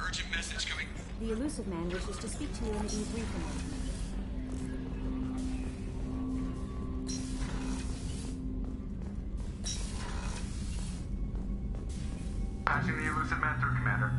Urgent message coming. The elusive man wishes to speak to you in the E3 promotion. Patching the elusive man through, Commander.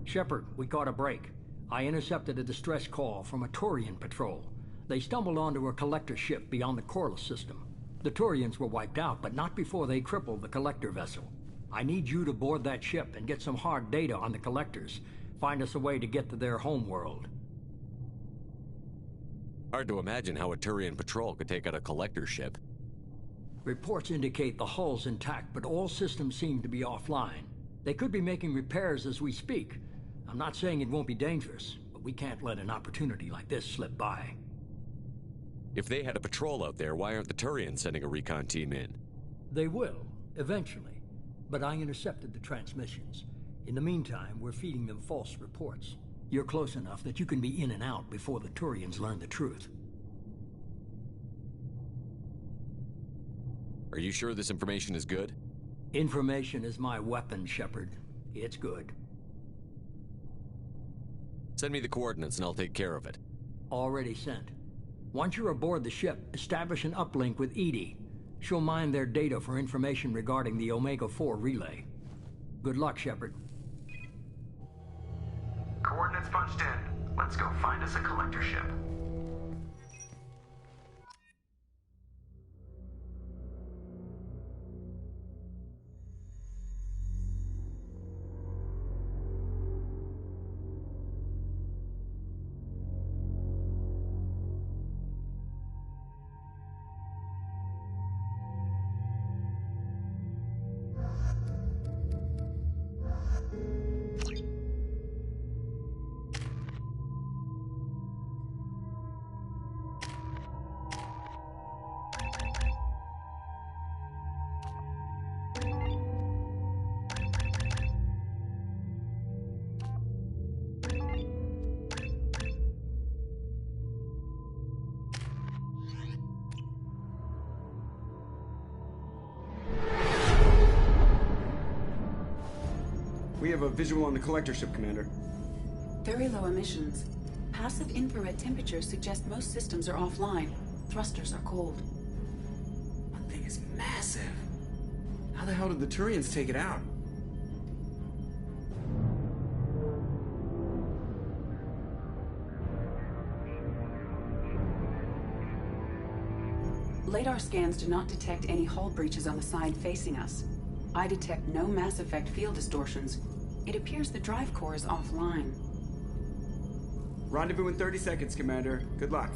Shepard, we caught a break. I intercepted a distress call from a Turian patrol. They stumbled onto a collector ship beyond the Corliss system. The Turians were wiped out, but not before they crippled the collector vessel. I need you to board that ship and get some hard data on the collectors. Find us a way to get to their homeworld. Hard to imagine how a Turian patrol could take out a collector ship. Reports indicate the hull's intact, but all systems seem to be offline. They could be making repairs as we speak. I'm not saying it won't be dangerous, but we can't let an opportunity like this slip by. If they had a patrol out there, why aren't the Turians sending a recon team in? They will, eventually. But I intercepted the transmissions. In the meantime, we're feeding them false reports. You're close enough that you can be in and out before the Turians learn the truth. Are you sure this information is good? Information is my weapon, Shepard. It's good. Send me the coordinates and I'll take care of it. Already sent. Once you're aboard the ship, establish an uplink with EDI. She'll mine their data for information regarding the Omega-4 relay. Good luck, Shepard. Coordinates punched in. Let's go find us a collector ship. We have a visual on the collector ship, Commander. Very low emissions. Passive infrared temperatures suggest most systems are offline. Thrusters are cold. That thing is massive. How the hell did the Turians take it out? Radar scans do not detect any hull breaches on the side facing us. I detect no mass effect field distortions. It appears the drive core is offline. Rendezvous in 30 seconds, Commander. Good luck.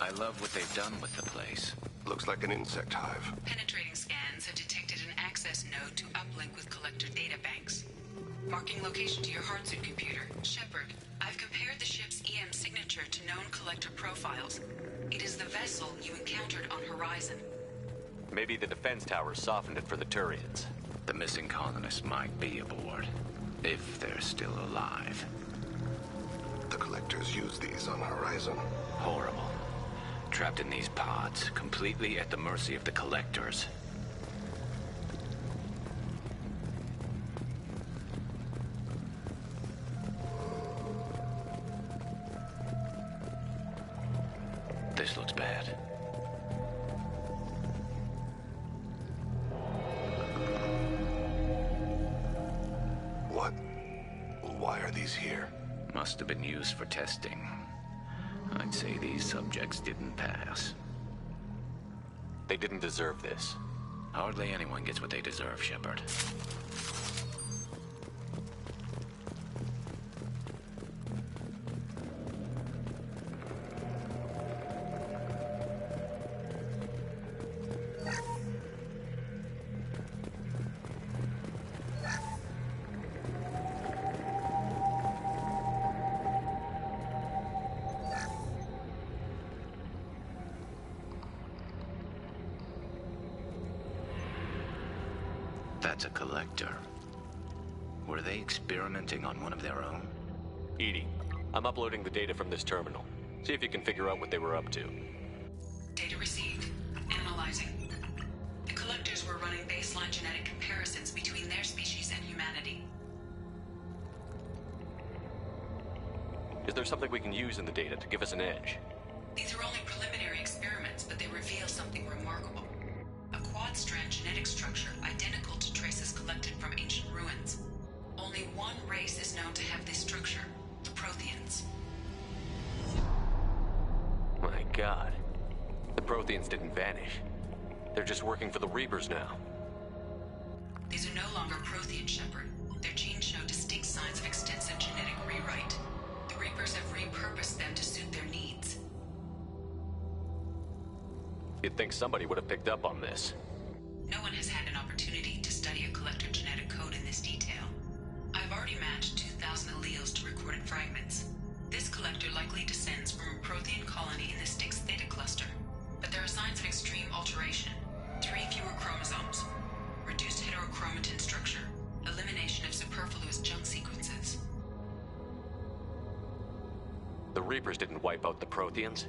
I love what they've done with the place. Looks like an insect hive. Penetrating scans have detected an access node to uplink with collector data banks. Marking location to your hardsuit computer. Shepard, I've compared the ship's EM signature to known collector profiles. It is the vessel you encountered on Horizon. Maybe the defense tower softened it for the Turians. The missing colonists might be aboard, if they're still alive. The collectors use these on Horizon. Horrible. Trapped in these pods, completely at the mercy of the collectors. This looks bad. What? Must have been used for testing. I'd say these subjects didn't pass. They didn't deserve this. Hardly anyone gets what they deserve, Shepard. That's a collector. Were they experimenting on one of their own? EDI, I'm uploading the data from this terminal. See if you can figure out what they were up to. Data received. Analyzing. The collectors were running baseline genetic comparisons between their species and humanity. Is there something we can use in the data to give us an edge? These are only preliminary experiments, but they reveal something remarkable. A quad-strand genetic structure identical to traces collected from ancient ruins. Only one race is known to have this structure, the Protheans. My God. The Protheans didn't vanish. They're just working for the Reapers now. These are no longer Prothean, Shepard. Their genes show distinct signs of extensive genetic rewrite. The Reapers have repurposed them to suit their needs. You'd think somebody would have picked up on this. No one has had an opportunity to study a collector genetic code in this detail. I've already matched 2,000 alleles to recorded fragments. This collector likely descends from a Prothean colony in the Styx Theta cluster. But there are signs of extreme alteration. 3 fewer chromosomes. Reduced heterochromatin structure. Elimination of superfluous junk sequences. The Reapers didn't wipe out the Protheans.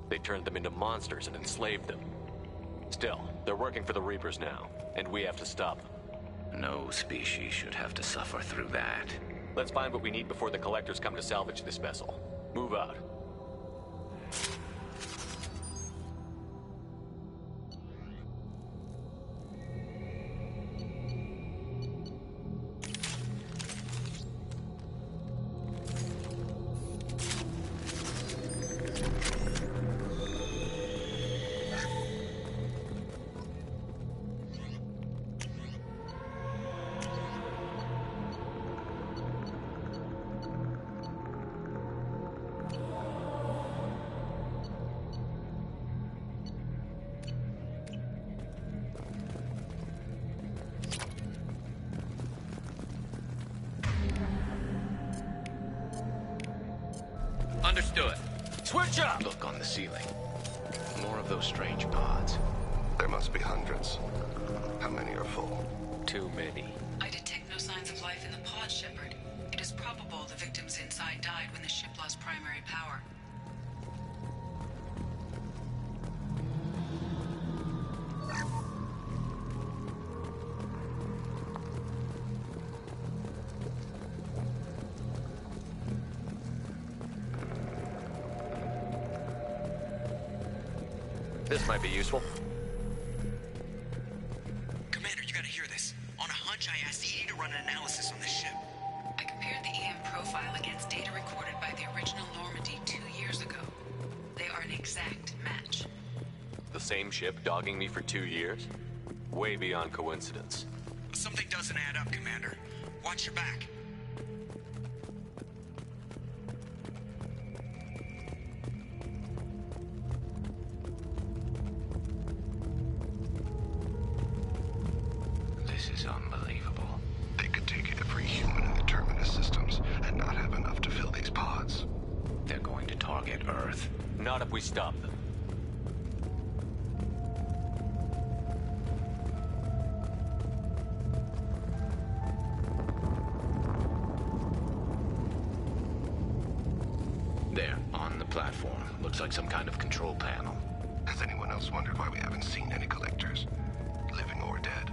They turned them into monsters and enslaved them. Still, they're working for the Reapers now, and we have to stop them. No species should have to suffer through that. Let's find what we need before the Collectors come to salvage this vessel. Move out. Understood. Switch up! Look on the ceiling. More of those strange pods. There must be hundreds. How many are full? Too many. I detect no signs of life in the pod, Shepard. It is probable the victims inside died when the ship lost primary power. This might be useful. Commander, you gotta hear this. On a hunch, I asked EDI to run an analysis on this ship. I compared the EM profile against data recorded by the original Normandy 2 years ago. They are an exact match. The same ship dogging me for 2 years? Way beyond coincidence. Something doesn't add up, Commander. Watch your back. This is unbelievable. They could take every human in the Terminus systems and not have enough to fill these pods. They're going to target Earth. Not if we stop them. There, on the platform. Looks like some kind of control panel. Has anyone else wondered why we haven't seen any collectors? Living or dead?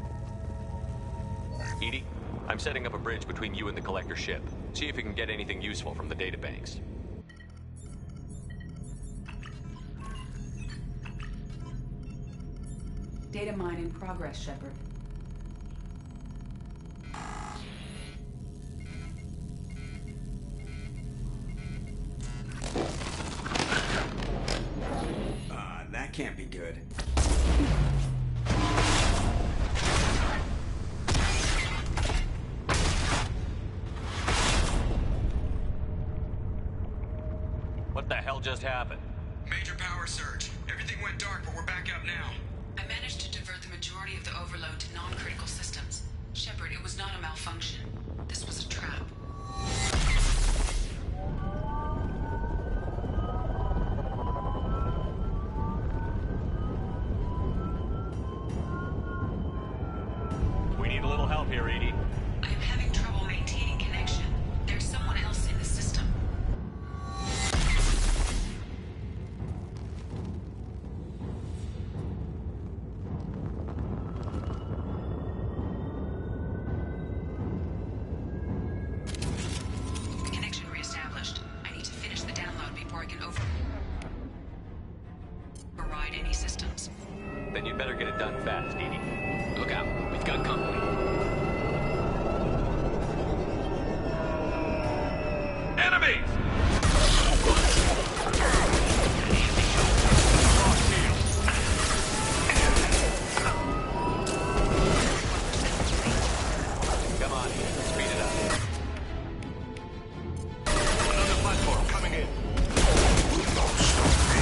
EDI, I'm setting up a bridge between you and the Collector ship. See if you can get anything useful from the databanks. Data mine in progress, Shepard. That can't be good. What the hell just happened? Major power surge. Everything went dark, but we're back up now. I managed to divert the majority of the overload to non-critical systems. Shepard, it was not a malfunction. This was a trap. We need a little help here, Edie. I am having trouble maintaining connection. There's someone else in the system. Connection reestablished. I need to finish the download before I can override any systems. Then you'd better get it done fast, Edie. Look out. We've got company. Enemies! Come on, speed it up. Another platform coming in. Will not stop me.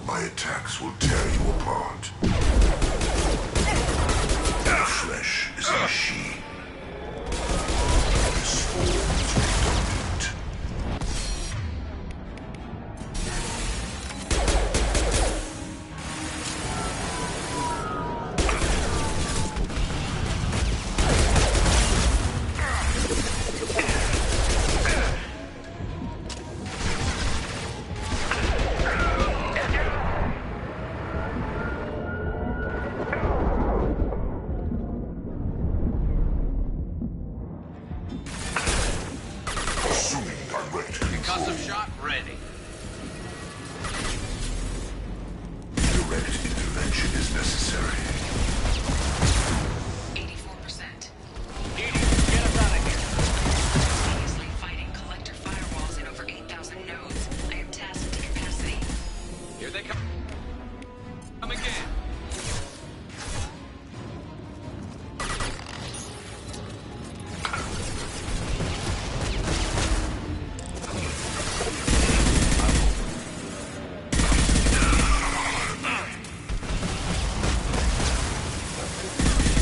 My attacks will tear you apart. Your flesh is a machine. This form is redundant. Assuming direct control. Custom shot ready. Direct intervention is necessary. 84%. Edie, get us out of here. Simultaneously fighting collector firewalls in over 8,000 nodes. I am tasked to capacity. Here they come. Come again.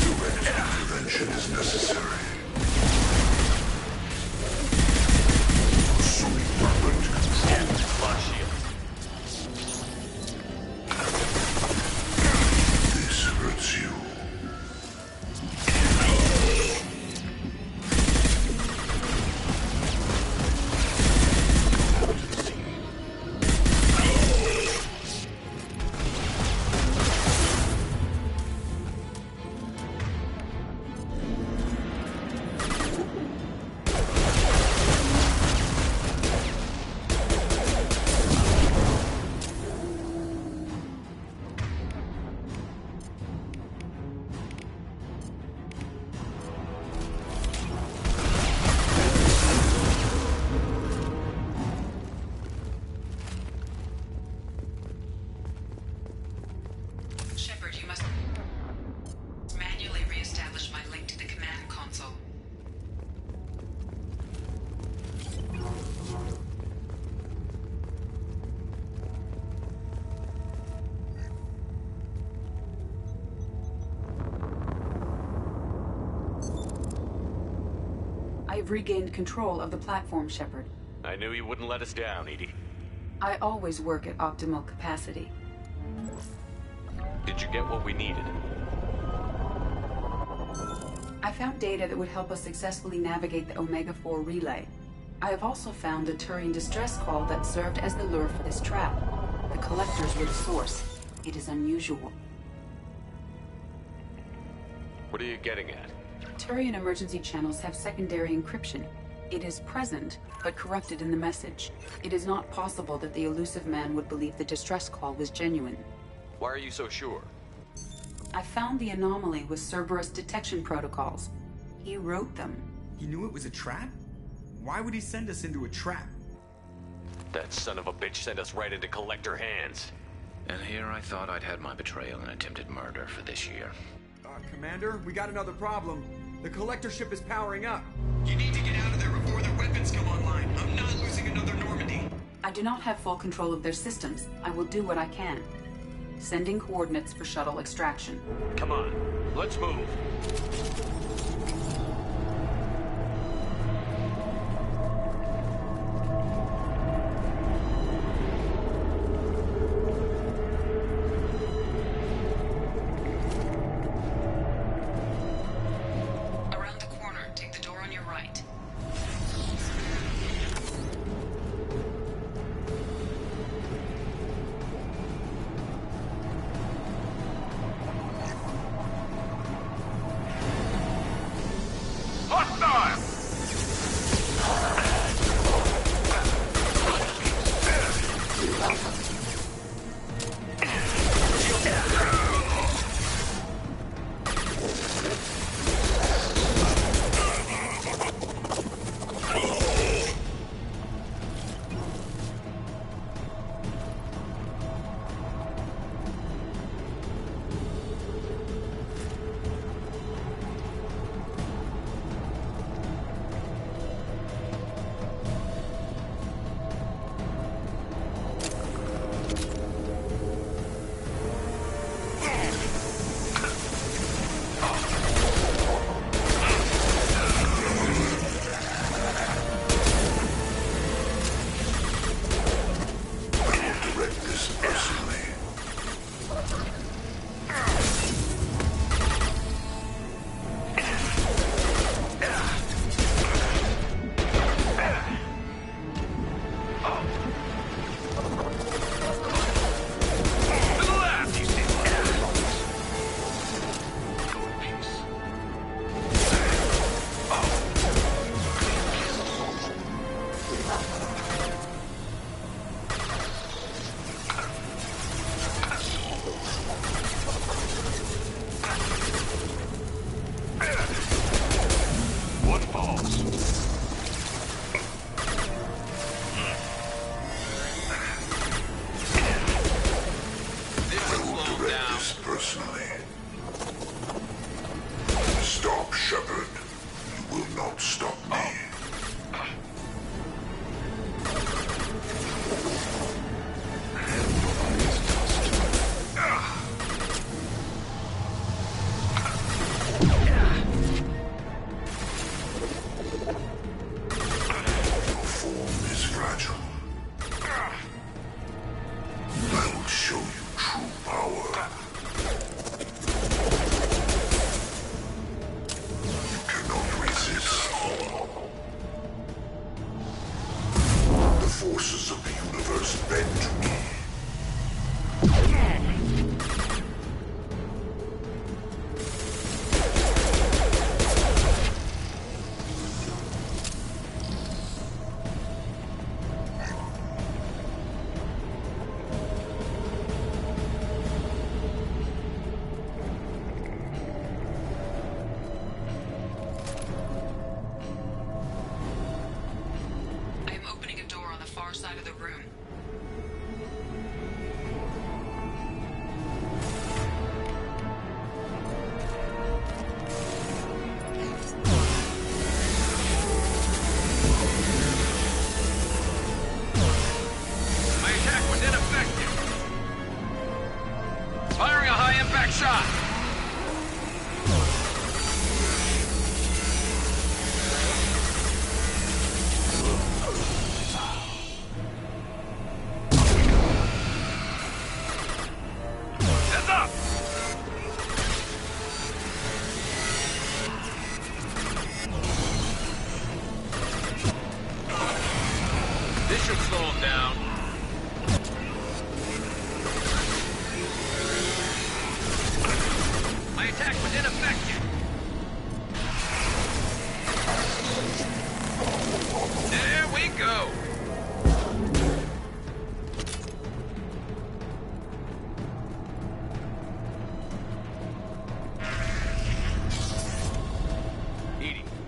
Direct intervention is necessary. Assuming direct control. Lock shield. This hurts you. Shepard, you must manually reestablish my link to the command console. I have regained control of the platform, Shepard. I knew you wouldn't let us down, Edie. I always work at optimal capacity. Did you get what we needed? I found data that would help us successfully navigate the Omega-4 relay. I have also found a Turian distress call that served as the lure for this trap. The collectors were the source. It is unusual. What are you getting at? Turian emergency channels have secondary encryption. It is present, but corrupted in the message. It is not possible that the elusive man would believe the distress call was genuine. Why are you so sure? I found the anomaly with Cerberus detection protocols. He wrote them. He knew it was a trap? Why would he send us into a trap? That son of a bitch sent us right into Collector hands. And here I thought I'd had my betrayal and attempted murder for this year. Commander, we got another problem. The collector ship is powering up. You need to get out of there before their weapons come online. I'm not losing another Normandy. I do not have full control of their systems. I will do what I can. Sending coordinates for shuttle extraction. Come on, let's move. Around the corner, take the door on your right.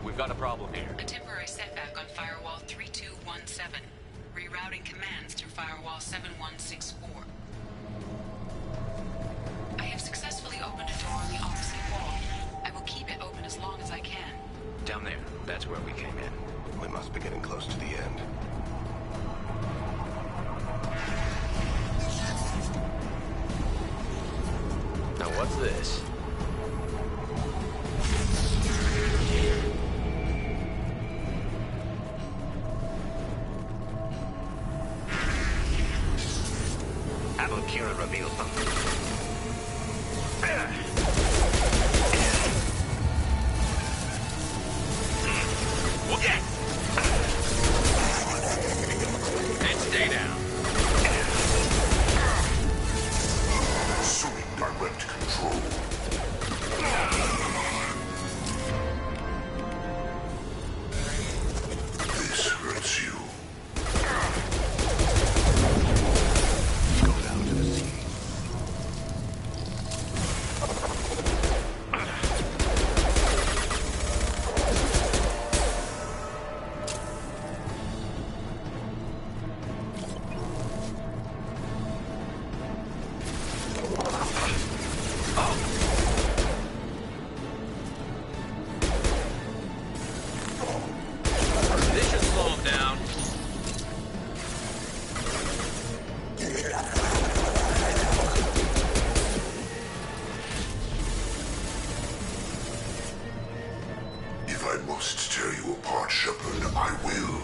We've got a problem here. A temporary setback on Firewall 3217. Rerouting commands through Firewall 7164. be getting close to the end. Now what's this? Abu Kira revealed something. And stay down. Assuming direct control. This hurts you. Go down to the sea. This should slow him down. If I must tear you apart, Shepard, I will.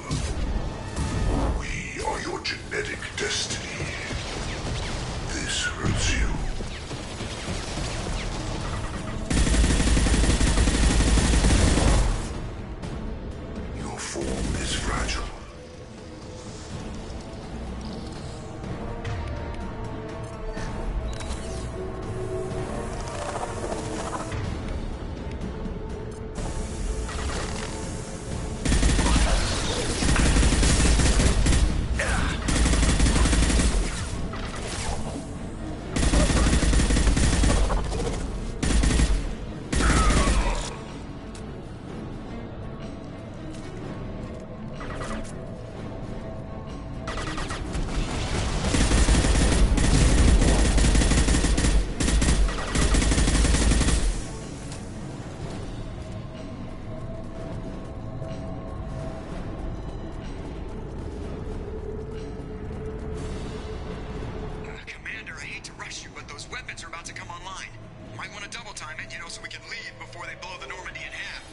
We are your genetic destiny. This hurts you. Your form is fragile. Commander, I hate to rush you, but those weapons are about to come online. Might want to double time it, so we can leave before they blow the Normandy in half.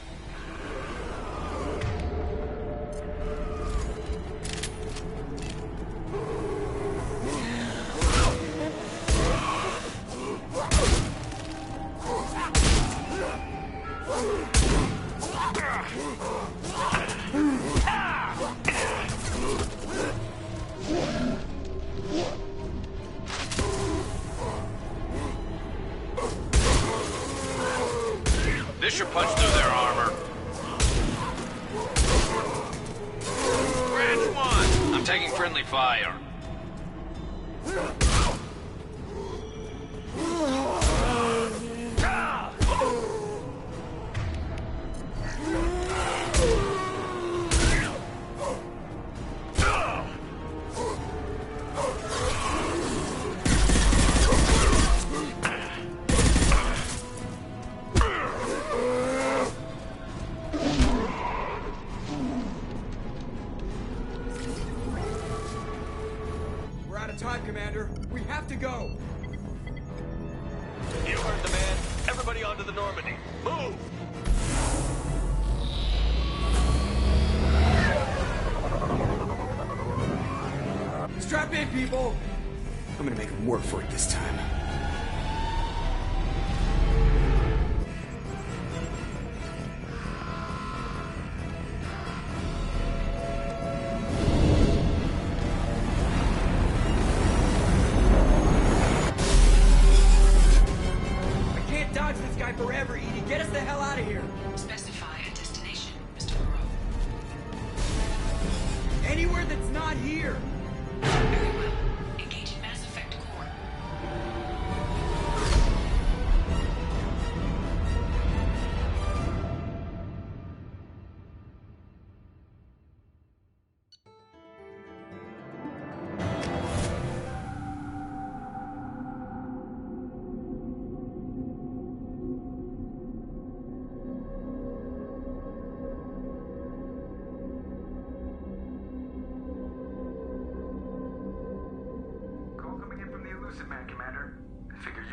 This should punch through their armor. Branch 1! I'm taking friendly fire. We're out of time, Commander. We have to go. You heard the man. Everybody onto the Normandy. Move! Strap in, people. I'm gonna make them work for it this time. I can't dodge this guy forever, Edie. Get us the hell out of here. Specify a destination, Mr. Moreau. Anywhere that's not here. Very well. Engaging Mass Effect core.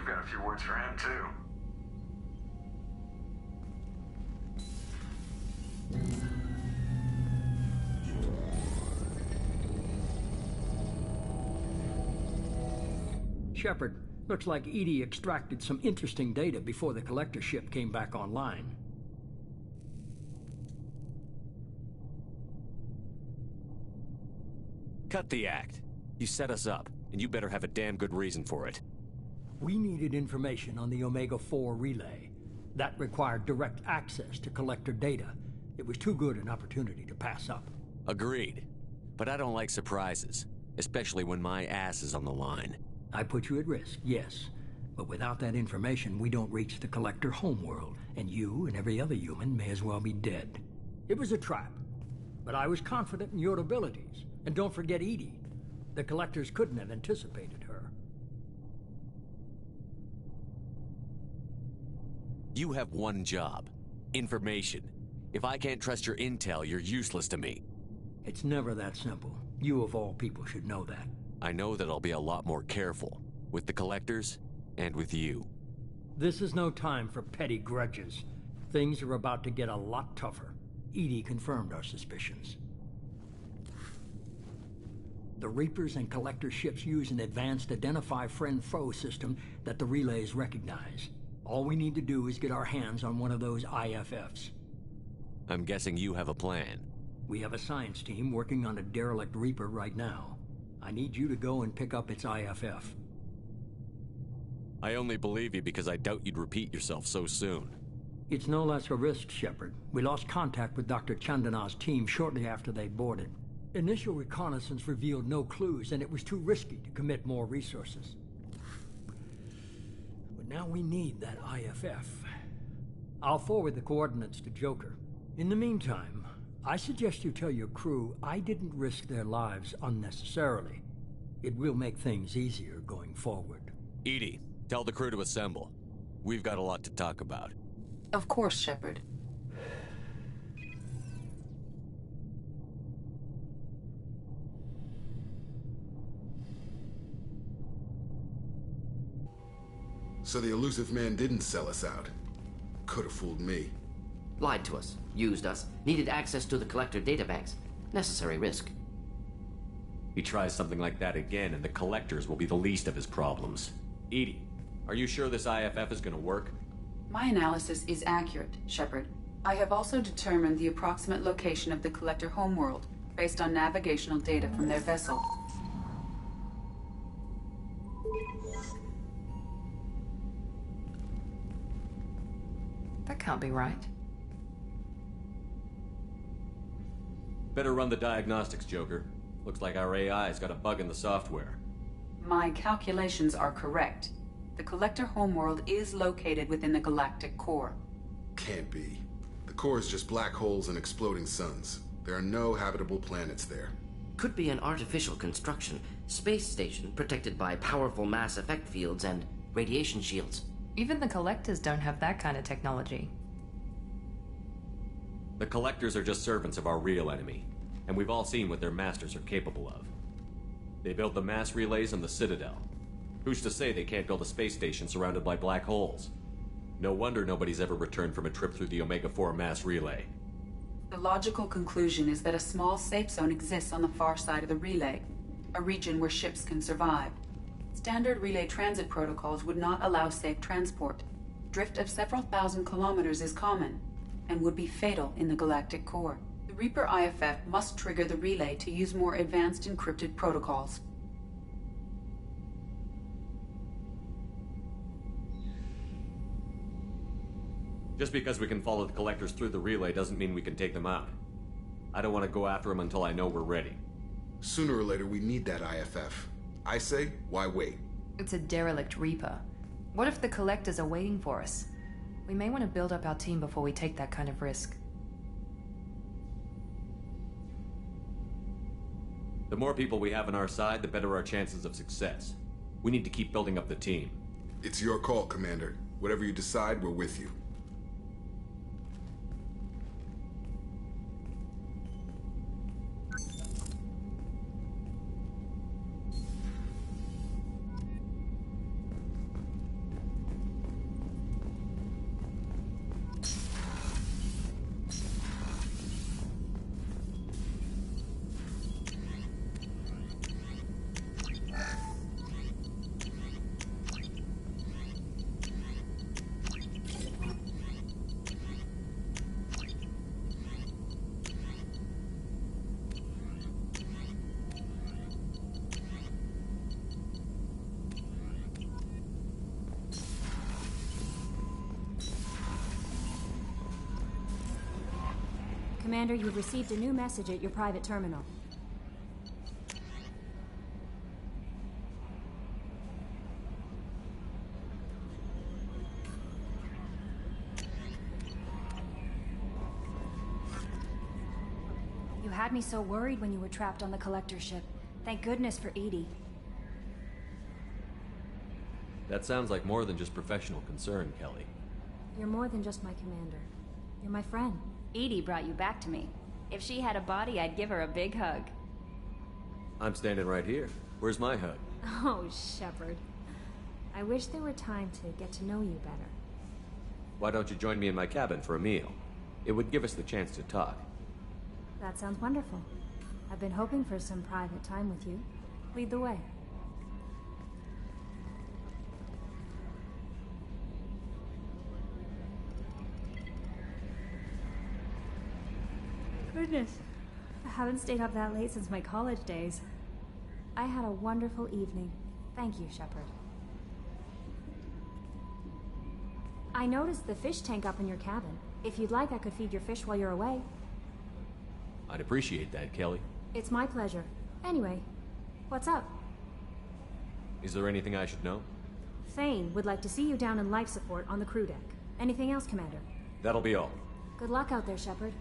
you've got a few words for him, too. Shepard, looks like EDI extracted some interesting data before the collector ship came back online. Cut the act. You set us up, and you better have a damn good reason for it. We needed information on the Omega-4 relay. That required direct access to collector data. It was too good an opportunity to pass up. Agreed. But I don't like surprises, especially when my ass is on the line. I put you at risk, yes. But without that information, we don't reach the collector homeworld, and you and every other human may as well be dead. It was a trap, but I was confident in your abilities. And don't forget EDI. The collectors couldn't have anticipated her. You have one job. Information. If I can't trust your intel, you're useless to me. It's never that simple. You of all people should know that. I know that I'll be a lot more careful. With the collectors, and with you. This is no time for petty grudges. Things are about to get a lot tougher. EDI confirmed our suspicions. The Reapers and Collector ships use an advanced Identify Friend-Foe system that the relays recognize. All we need to do is get our hands on one of those IFFs. I'm guessing you have a plan. We have a science team working on a derelict Reaper right now. I need you to go and pick up its IFF. I only believe you because I doubt you'd repeat yourself so soon. It's no less a risk, Shepard. We lost contact with Dr. Chandana's team shortly after they boarded. Initial reconnaissance revealed no clues, and it was too risky to commit more resources. But now we need that IFF. I'll forward the coordinates to Joker. In the meantime, I suggest you tell your crew I didn't risk their lives unnecessarily. It will make things easier going forward. EDI, tell the crew to assemble. We've got a lot to talk about. Of course, Shepard. So the elusive man didn't sell us out. Could have fooled me. Lied to us, used us, needed access to the collector databanks. Necessary risk. He tries something like that again, and the collectors will be the least of his problems. EDI, are you sure this IFF is gonna work? My analysis is accurate, Shepard. I have also determined the approximate location of the collector homeworld, based on navigational data from their vessel. That can't be right. Better run the diagnostics, Joker. Looks like our AI's got a bug in the software. My calculations are correct. The collector homeworld is located within the galactic core. Can't be. The core is just black holes and exploding suns. There are no habitable planets there. Could be an artificial construction. Space station protected by powerful mass effect fields and radiation shields. Even the collectors don't have that kind of technology. The collectors are just servants of our real enemy, and we've all seen what their masters are capable of. They built the mass relays on the Citadel. Who's to say they can't build a space station surrounded by black holes? No wonder nobody's ever returned from a trip through the Omega-4 mass relay. The logical conclusion is that a small safe zone exists on the far side of the relay, a region where ships can survive. Standard relay transit protocols would not allow safe transport. Drift of several thousand kilometers is common, and would be fatal in the galactic core. The Reaper IFF must trigger the relay to use more advanced encrypted protocols. Just because we can follow the collectors through the relay doesn't mean we can take them out. I don't want to go after them until I know we're ready. Sooner or later, we need that IFF. I say, why wait? It's a derelict Reaper. What if the collectors are waiting for us? We may want to build up our team before we take that kind of risk. The more people we have on our side, the better our chances of success. We need to keep building up the team. It's your call, Commander. Whatever you decide, we're with you. Commander, you've received a new message at your private terminal. You had me so worried when you were trapped on the Collector ship. Thank goodness for EDI. That sounds like more than just professional concern, Kelly. You're more than just my commander. You're my friend. EDI brought you back to me. If she had a body, I'd give her a big hug. I'm standing right here. Where's my hug? Oh, Shepard. I wish there were time to get to know you better. Why don't you join me in my cabin for a meal? It would give us the chance to talk. That sounds wonderful. I've been hoping for some private time with you. Lead the way. Goodness. I haven't stayed up that late since my college days. I had a wonderful evening. Thank you, Shepard. I noticed the fish tank up in your cabin. If you'd like, I could feed your fish while you're away. I'd appreciate that, Kelly. It's my pleasure. Anyway, what's up? Is there anything I should know? Thane would like to see you down in life support on the crew deck. Anything else, Commander? That'll be all. Good luck out there, Shepard.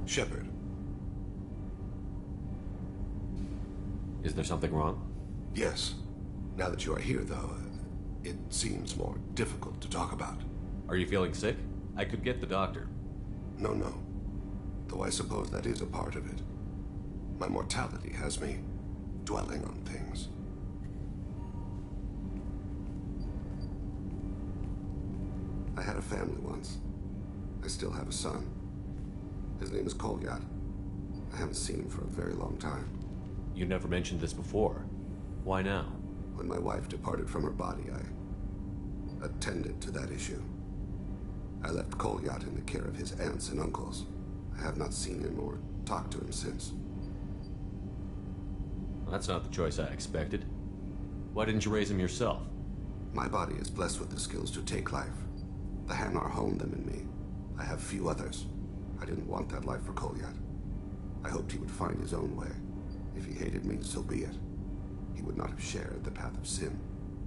Shepard. Is there something wrong? Yes. Now that you are here, though, it seems more difficult to talk about. Are you feeling sick? I could get the doctor. No. Though I suppose that is a part of it. My mortality has me dwelling on things. I had a family once. I still have a son. His name is Kolyat. I haven't seen him for a very long time. You never mentioned this before. Why now? When my wife departed from her body, I attended to that issue. I left Kolyat in the care of his aunts and uncles. I have not seen him or talked to him since. That's not the choice I expected. Why didn't you raise him yourself? My body is blessed with the skills to take life. The Hanar honed them in me. I have few others. I didn't want that life for Kolyat. I hoped he would find his own way. If he hated me, so be it. He would not have shared the path of sin.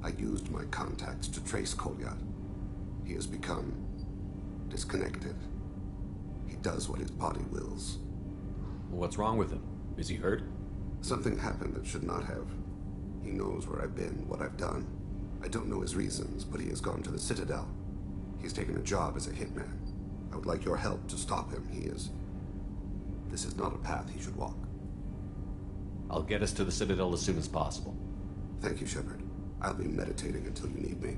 I used my contacts to trace Kolyat. He has become disconnected. He does what his body wills. What's wrong with him? Is he hurt? Something happened that should not have. He knows where I've been, what I've done. I don't know his reasons, but he has gone to the Citadel. He's taken a job as a hitman. I would like your help to stop him. This is not a path he should walk. I'll get us to the Citadel as soon as possible. Thank you, Shepard. I'll be meditating until you need me.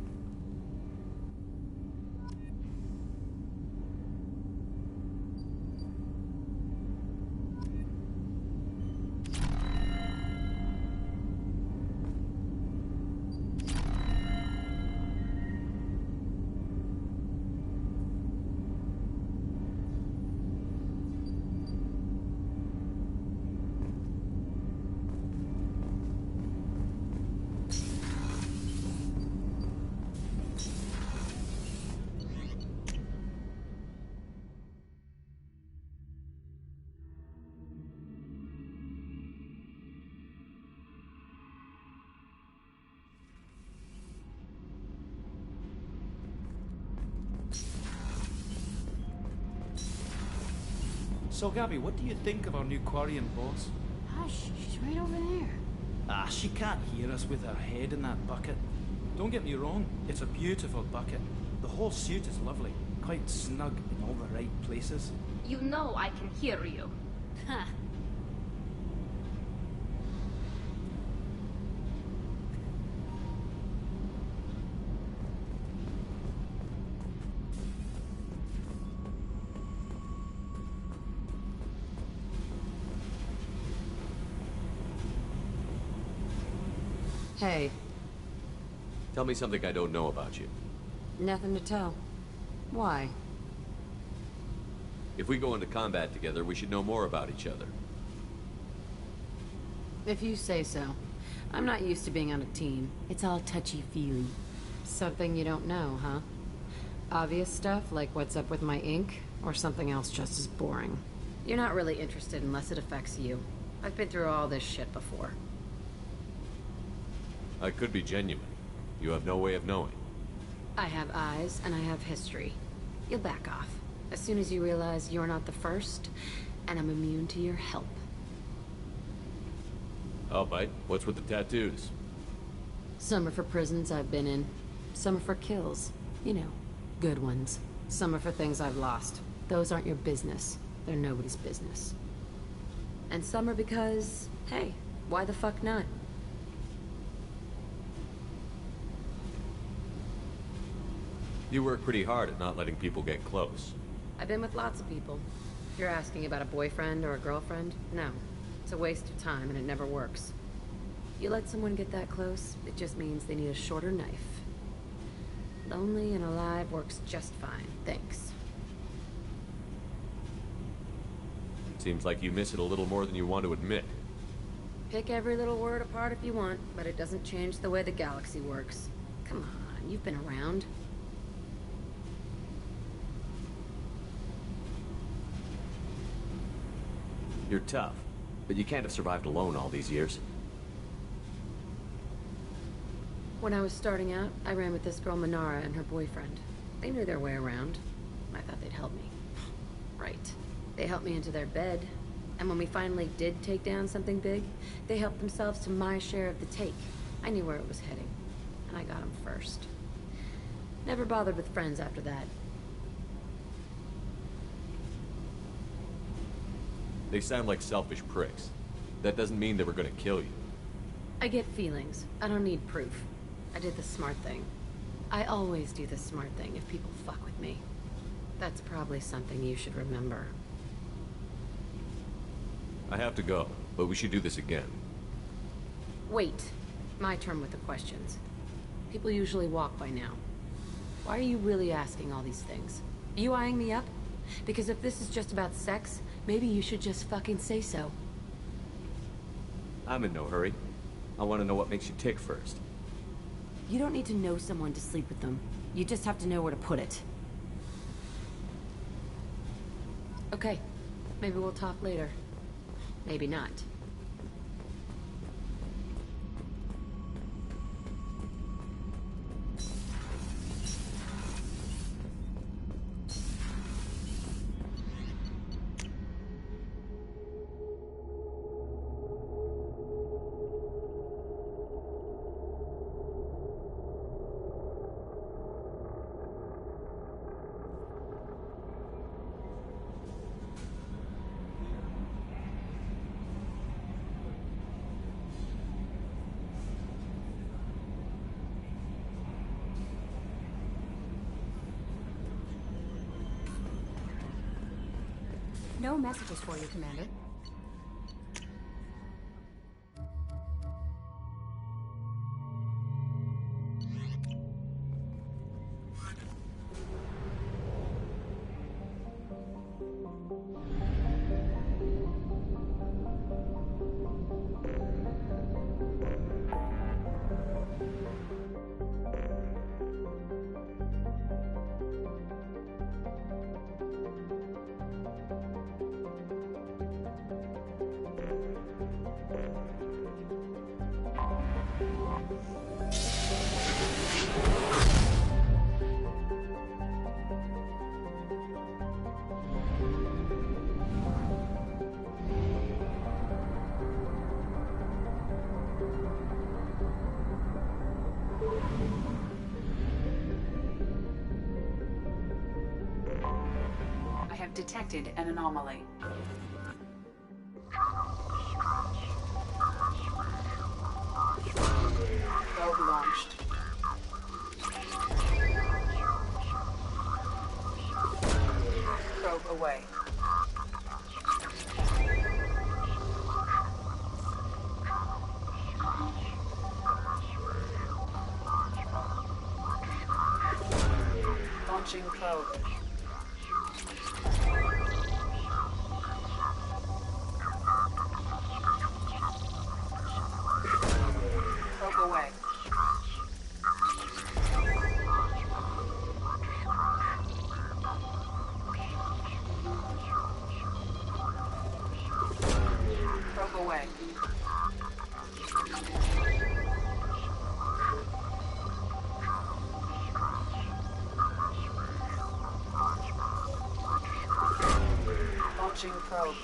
So, Gabby, what do you think of our new Quarian boss? Hush, she's right over there. Ah, she can't hear us with her head in that bucket. Don't get me wrong, it's a beautiful bucket. The whole suit is lovely, quite snug in all the right places. You know I can hear you. Huh. Hey. Tell me something I don't know about you. Nothing to tell. Why? If we go into combat together, we should know more about each other. If you say so. I'm not used to being on a team. It's all touchy-feely. Something you don't know, huh? Obvious stuff, like what's up with my ink, or something else just as boring. You're not really interested unless it affects you. I've been through all this shit before. I could be genuine. You have no way of knowing. I have eyes, and I have history. You'll back off. As soon as you realize you're not the first, and I'm immune to your help. I'll bite. What's with the tattoos? Some are for prisons I've been in. Some are for kills. You know, good ones. Some are for things I've lost. Those aren't your business. They're nobody's business. And some are because, hey, why the fuck not? You work pretty hard at not letting people get close. I've been with lots of people. If you're asking about a boyfriend or a girlfriend, no. It's a waste of time and it never works. You let someone get that close, it just means they need a shorter knife. Lonely and alive works just fine, thanks. Seems like you miss it a little more than you want to admit. Pick every little word apart if you want, but it doesn't change the way the galaxy works. Come on, you've been around. You're tough, but you can't have survived alone all these years. When I was starting out, I ran with this girl Minara and her boyfriend. They knew their way around. I thought they'd help me. Right. They helped me into their bed, and when we finally did take down something big, they helped themselves to my share of the take. I knew where it was heading, and I got them first. Never bothered with friends after that. They sound like selfish pricks. That doesn't mean they were gonna kill you. I get feelings. I don't need proof. I did the smart thing. I always do the smart thing if people fuck with me. That's probably something you should remember. I have to go, but we should do this again. Wait. My turn with the questions. People usually walk by now. Why are you really asking all these things? Are you eyeing me up? Because if this is just about sex, maybe you should just fucking say so. I'm in no hurry. I want to know what makes you tick first. You don't need to know someone to sleep with them. You just have to know where to put it. Okay. Maybe we'll talk later. Maybe not. No messages for you, Commander. Detected an anomaly. Probe launched. Probe away. Launching probe. Probe away. Probe away. Launching probe.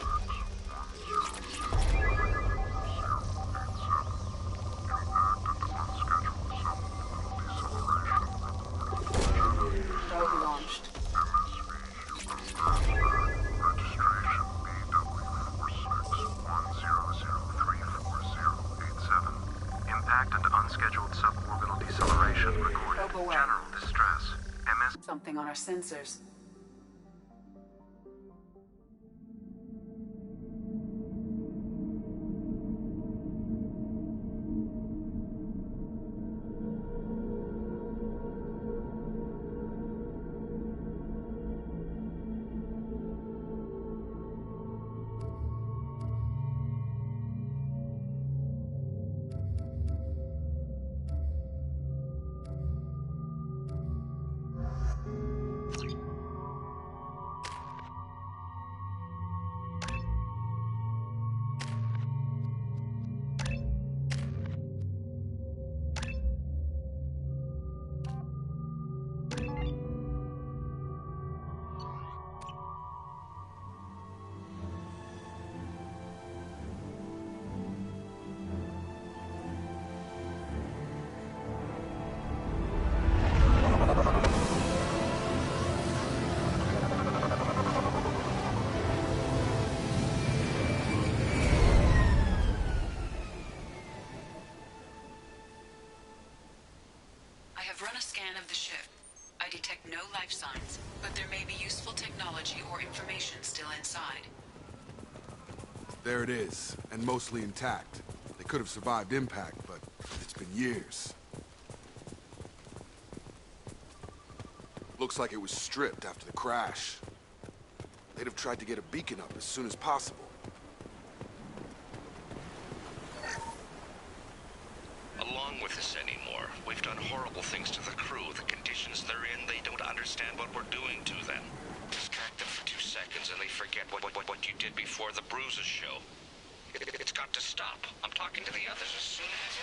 Probe launched. Impact and unscheduled suborbital deceleration recorded. Probe away. General distress. MS. Something on our sensors. Run a scan of the ship. I detect no life signs, but there may be useful technology or information still inside. There it is, and mostly intact. They could have survived impact, but it's been years. Looks like it was stripped after the crash. They'd have tried to get a beacon up as soon as possible. Along with this anymore. We've done horrible things to the crew. The conditions they're in, they don't understand what we're doing to them. Distract them for 2 seconds and they forget what you did before the bruises show. It's got to stop. I'm talking to the others as soon as...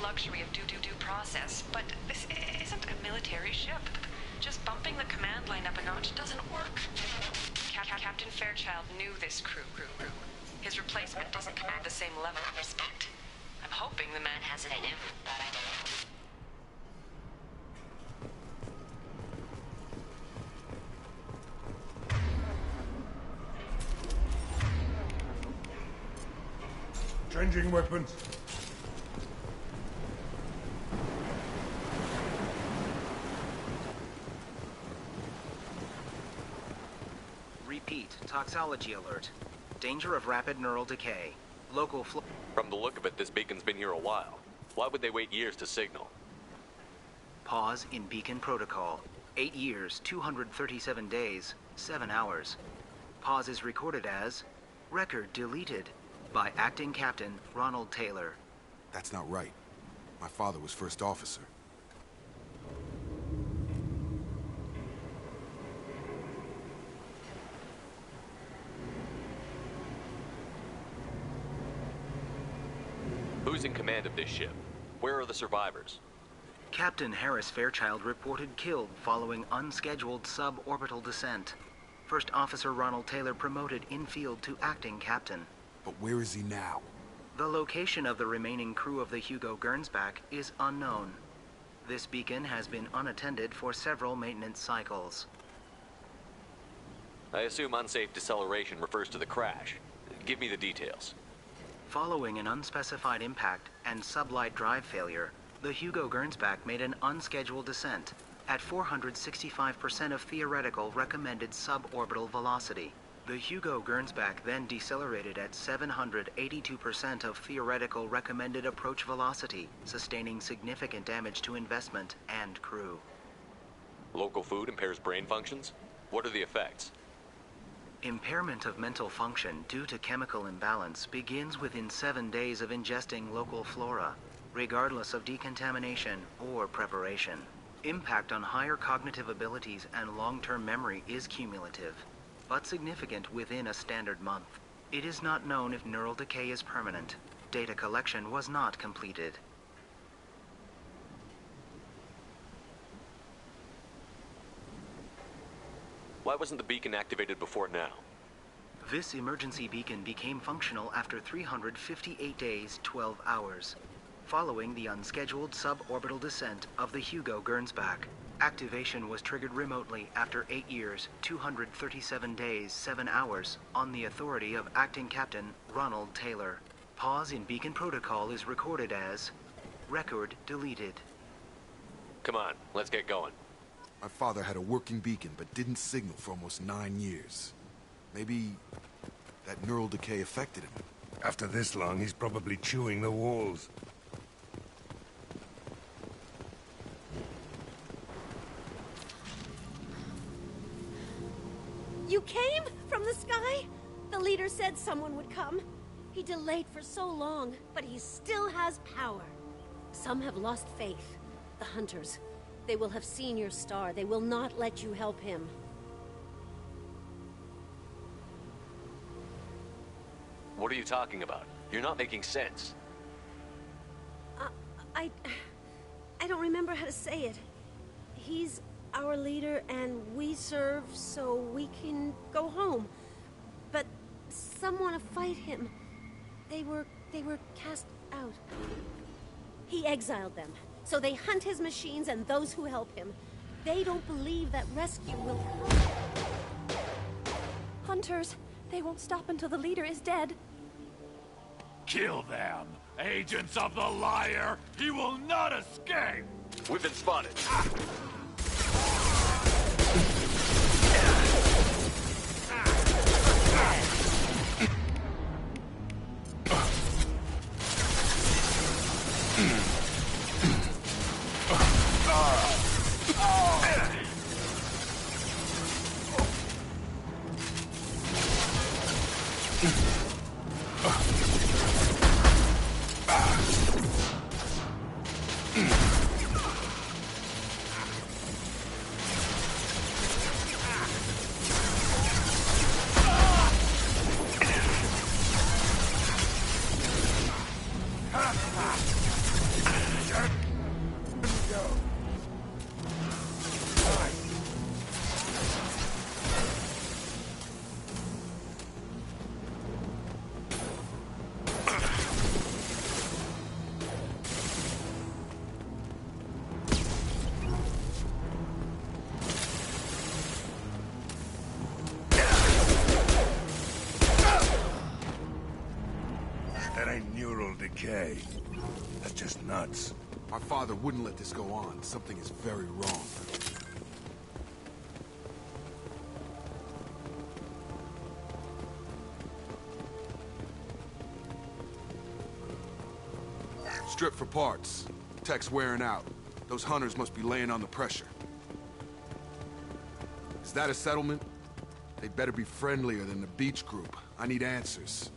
luxury of due process, but this isn't a military ship. Just bumping the command line up a notch doesn't work. Captain Fairchild knew this crew. His replacement doesn't command the same level of respect. I'm hoping the man has it in him. Changing weapons. Repeat, toxology alert. Danger of rapid neural decay. Local flow. From the look of it, this beacon's been here a while. Why would they wait years to signal? Pause in Beacon Protocol. 8 years, 237 days, 7 hours. Pause is recorded as record deleted by Acting Captain Ronald Taylor. That's not right. My father was first officer. Who's in command of this ship? Where are the survivors? Captain Harris Fairchild reported killed following unscheduled suborbital descent. First Officer Ronald Taylor promoted in-field to acting captain. But where is he now? The location of the remaining crew of the Hugo Gernsback is unknown. This beacon has been unattended for several maintenance cycles. I assume unsafe deceleration refers to the crash. Give me the details. Following an unspecified impact and sublight drive failure, the Hugo Gernsback made an unscheduled descent at 465% of theoretical recommended suborbital velocity. The Hugo Gernsback then decelerated at 782% of theoretical recommended approach velocity, sustaining significant damage to investment and crew. Local food impairs brain functions? What are the effects? Impairment of mental function due to chemical imbalance begins within 7 days of ingesting local flora, regardless of decontamination or preparation. Impact on higher cognitive abilities and long-term memory is cumulative, but significant within a standard month. It is not known if neural decay is permanent. Data collection was not completed. Why wasn't the beacon activated before now? This emergency beacon became functional after 358 days, 12 hours, following the unscheduled suborbital descent of the Hugo Gernsback. Activation was triggered remotely after 8 years, 237 days, 7 hours, on the authority of Acting Captain Ronald Taylor. Pause in Beacon Protocol is recorded as record deleted. Come on, let's get going. My father had a working beacon, but didn't signal for almost 9 years. Maybe that neural decay affected him. After this long, he's probably chewing the walls. You came from the sky? The leader said someone would come. He delayed for so long, but he still has power. Some have lost faith. The Hunters. They will have seen your star. They will not let you help him. What are you talking about? You're not making sense. I don't remember how to say it. He's our leader and we serve so we can go home. But some want to fight him. They were cast out. He exiled them. So they hunt his machines and those who help him. They don't believe that rescue will come. Hunters, they won't stop until the leader is dead. Kill them! Agents of the liar! He will not escape! We've been spotted. Decay. That's just nuts. My father wouldn't let this go on. Something is very wrong. Strip for parts. Tech's wearing out. Those hunters must be laying on the pressure. Is that a settlement? They'd better be friendlier than the beach group. I need answers.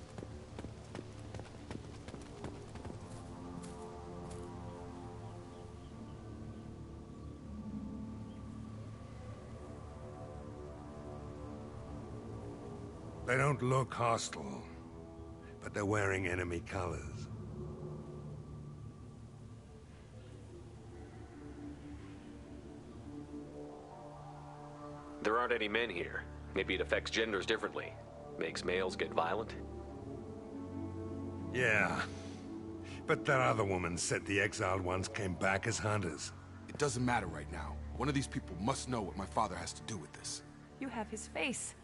They don't look hostile, but they're wearing enemy colors. There aren't any men here. Maybe it affects genders differently. Makes males get violent? Yeah. But that other woman said the exiled ones came back as hunters. It doesn't matter right now. One of these people must know what my father has to do with this. You have his face.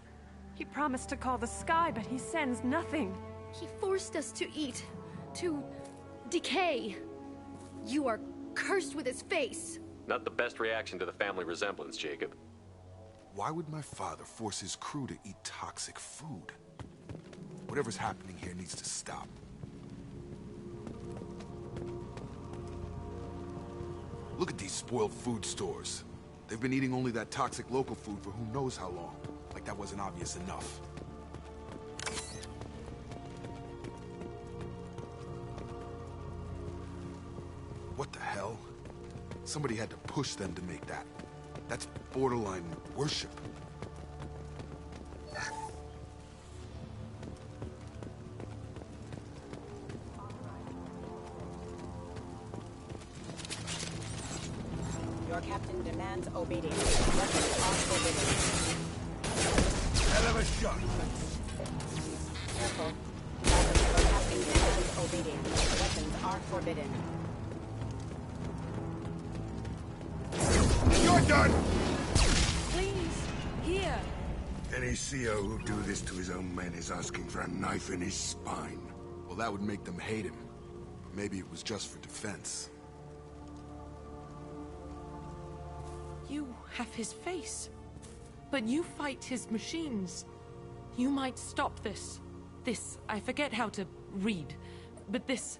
He promised to call the sky, but he sends nothing. He forced us to eat, to decay. You are cursed with his face. Not the best reaction to the family resemblance, Jacob. Why would my father force his crew to eat toxic food? Whatever's happening here needs to stop. Look at these spoiled food stores. They've been eating only that toxic local food for who knows how long. Like that wasn't obvious enough. What the hell? Somebody had to push them to make that. That's borderline worship. Your captain demands obedience. Weapons are forbidden. Hell of a shot. Careful. Your captain demands obedience. Weapons are forbidden. You're done! Please, here. Any CO who do this to his own men is asking for a knife in his spine. Well, that would make them hate him. Maybe it was just for defense. You have his face. But you fight his machines. You might stop this. This, I forget how to read. But this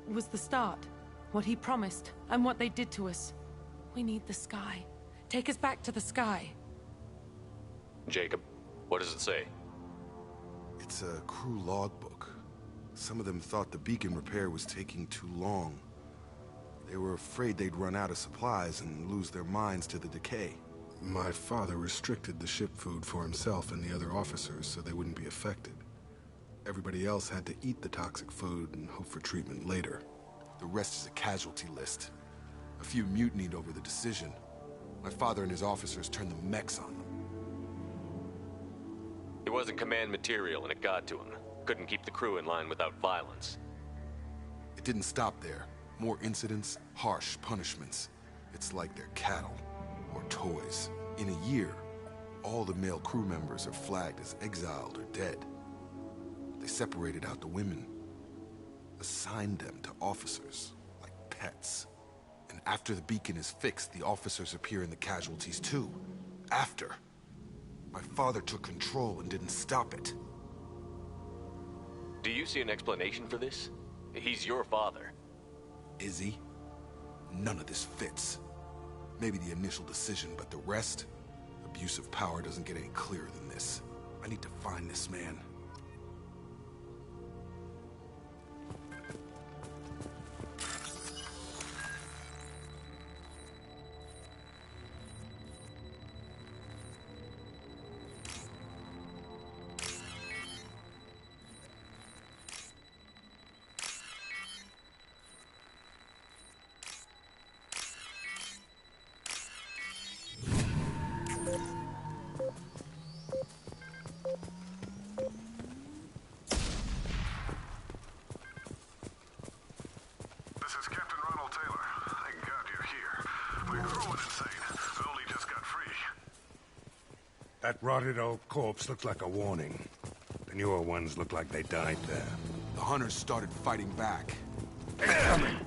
was the start. What he promised, and what they did to us. We need the sky. Take us back to the sky. Jacob, what does it say? It's a crew logbook. Some of them thought the beacon repair was taking too long. They were afraid they'd run out of supplies and lose their minds to the decay. My father restricted the ship food for himself and the other officers so they wouldn't be affected. Everybody else had to eat the toxic food and hope for treatment later. The rest is a casualty list. A few mutinied over the decision. My father and his officers turned the mechs on them. He wasn't command material and it got to him. Couldn't keep the crew in line without violence. It didn't stop there. More incidents, harsh punishments. It's like they're cattle, or toys. In a year, all the male crew members are flagged as exiled or dead. They separated out the women, assigned them to officers, like pets. And after the beacon is fixed, the officers appear in the casualties too. After. My father took control and didn't stop it. Do you see an explanation for this? He's your father. Is he? None of this fits. Maybe the initial decision, but the rest? Abuse of power doesn't get any clearer than this. I need to find this man. That rotted old corpse looked like a warning. The newer ones look like they died there. The hunters started fighting back. Coming!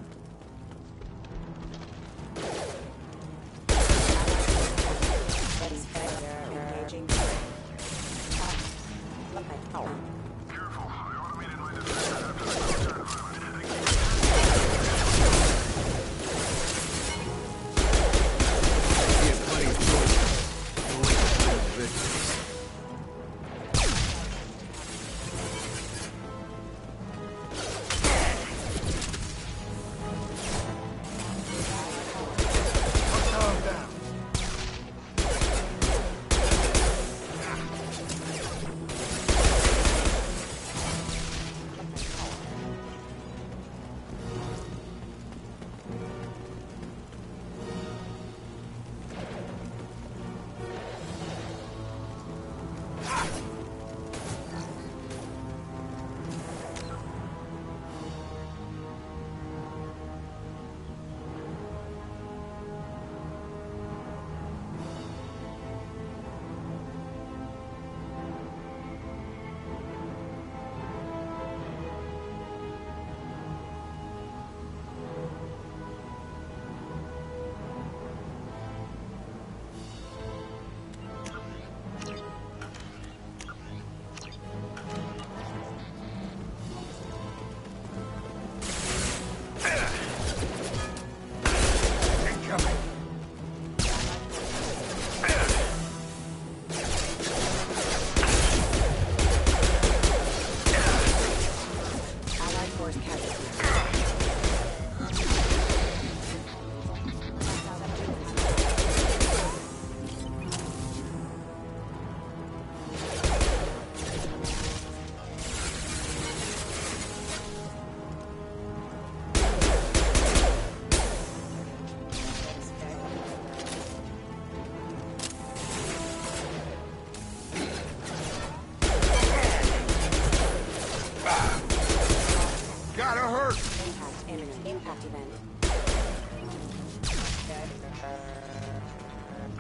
I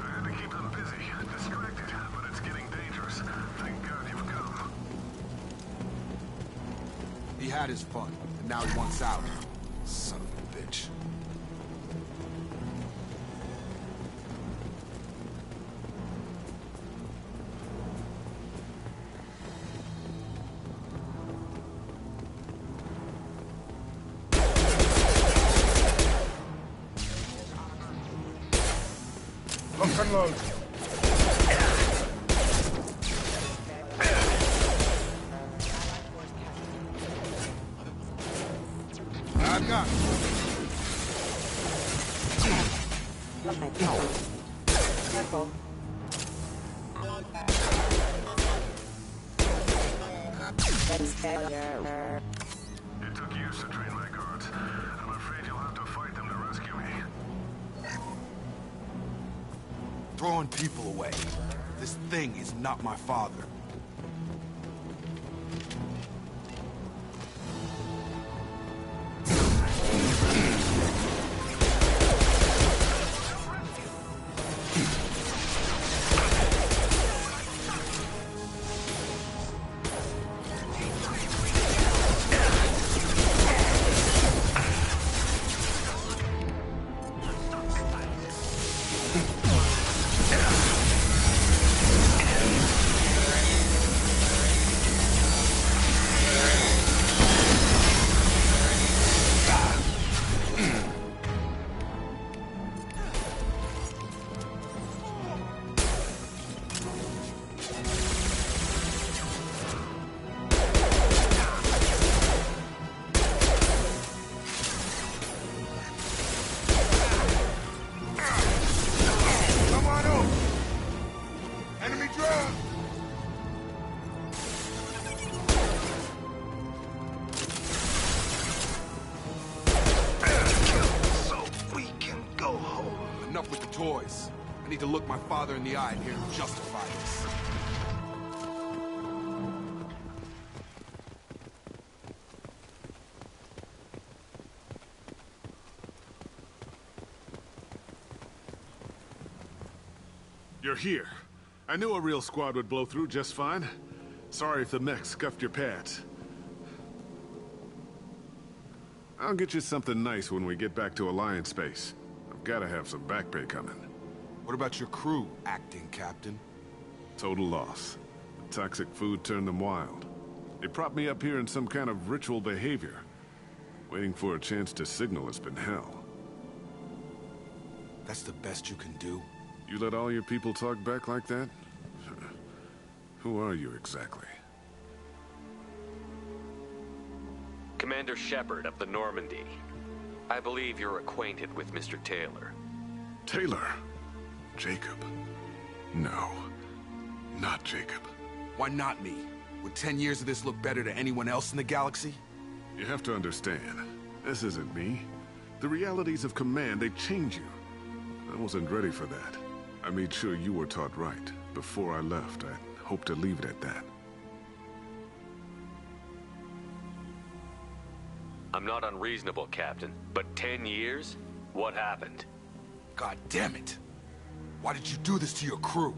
had to keep them busy, distracted, but it's getting dangerous. Thank God you've come. He had his fun, and now he wants out. Son of a bitch. Lock and load. I've got Careful. That's failure. It took years to train my guards. I'm afraid you'll have to fight them to rescue me. throwing people away. This thing is not my father. Enough with the toys. I need to look my father in the eye and hear him justify this. You're here. I knew a real squad would blow through just fine. Sorry if the mech scuffed your pads. I'll get you something nice when we get back to Alliance space. I've gotta have some back pay coming. What about your crew, acting captain? Total loss. The toxic food turned them wild. They propped me up here in some kind of ritual behavior. Waiting for a chance to signal has been hell. That's the best you can do? You let all your people talk back like that? Who are you exactly? Commander Shepard of the Normandy. I believe you're acquainted with Mr. Taylor. Taylor? Jacob? No. Not Jacob. Why not me? Would 10 years of this look better to anyone else in the galaxy? You have to understand, this isn't me. The realities of command, they change you. I wasn't ready for that. I made sure you were taught right. Before I left, I hoped to leave it at that. I'm not unreasonable, Captain, but 10 years? What happened? God damn it! Why did you do this to your crew?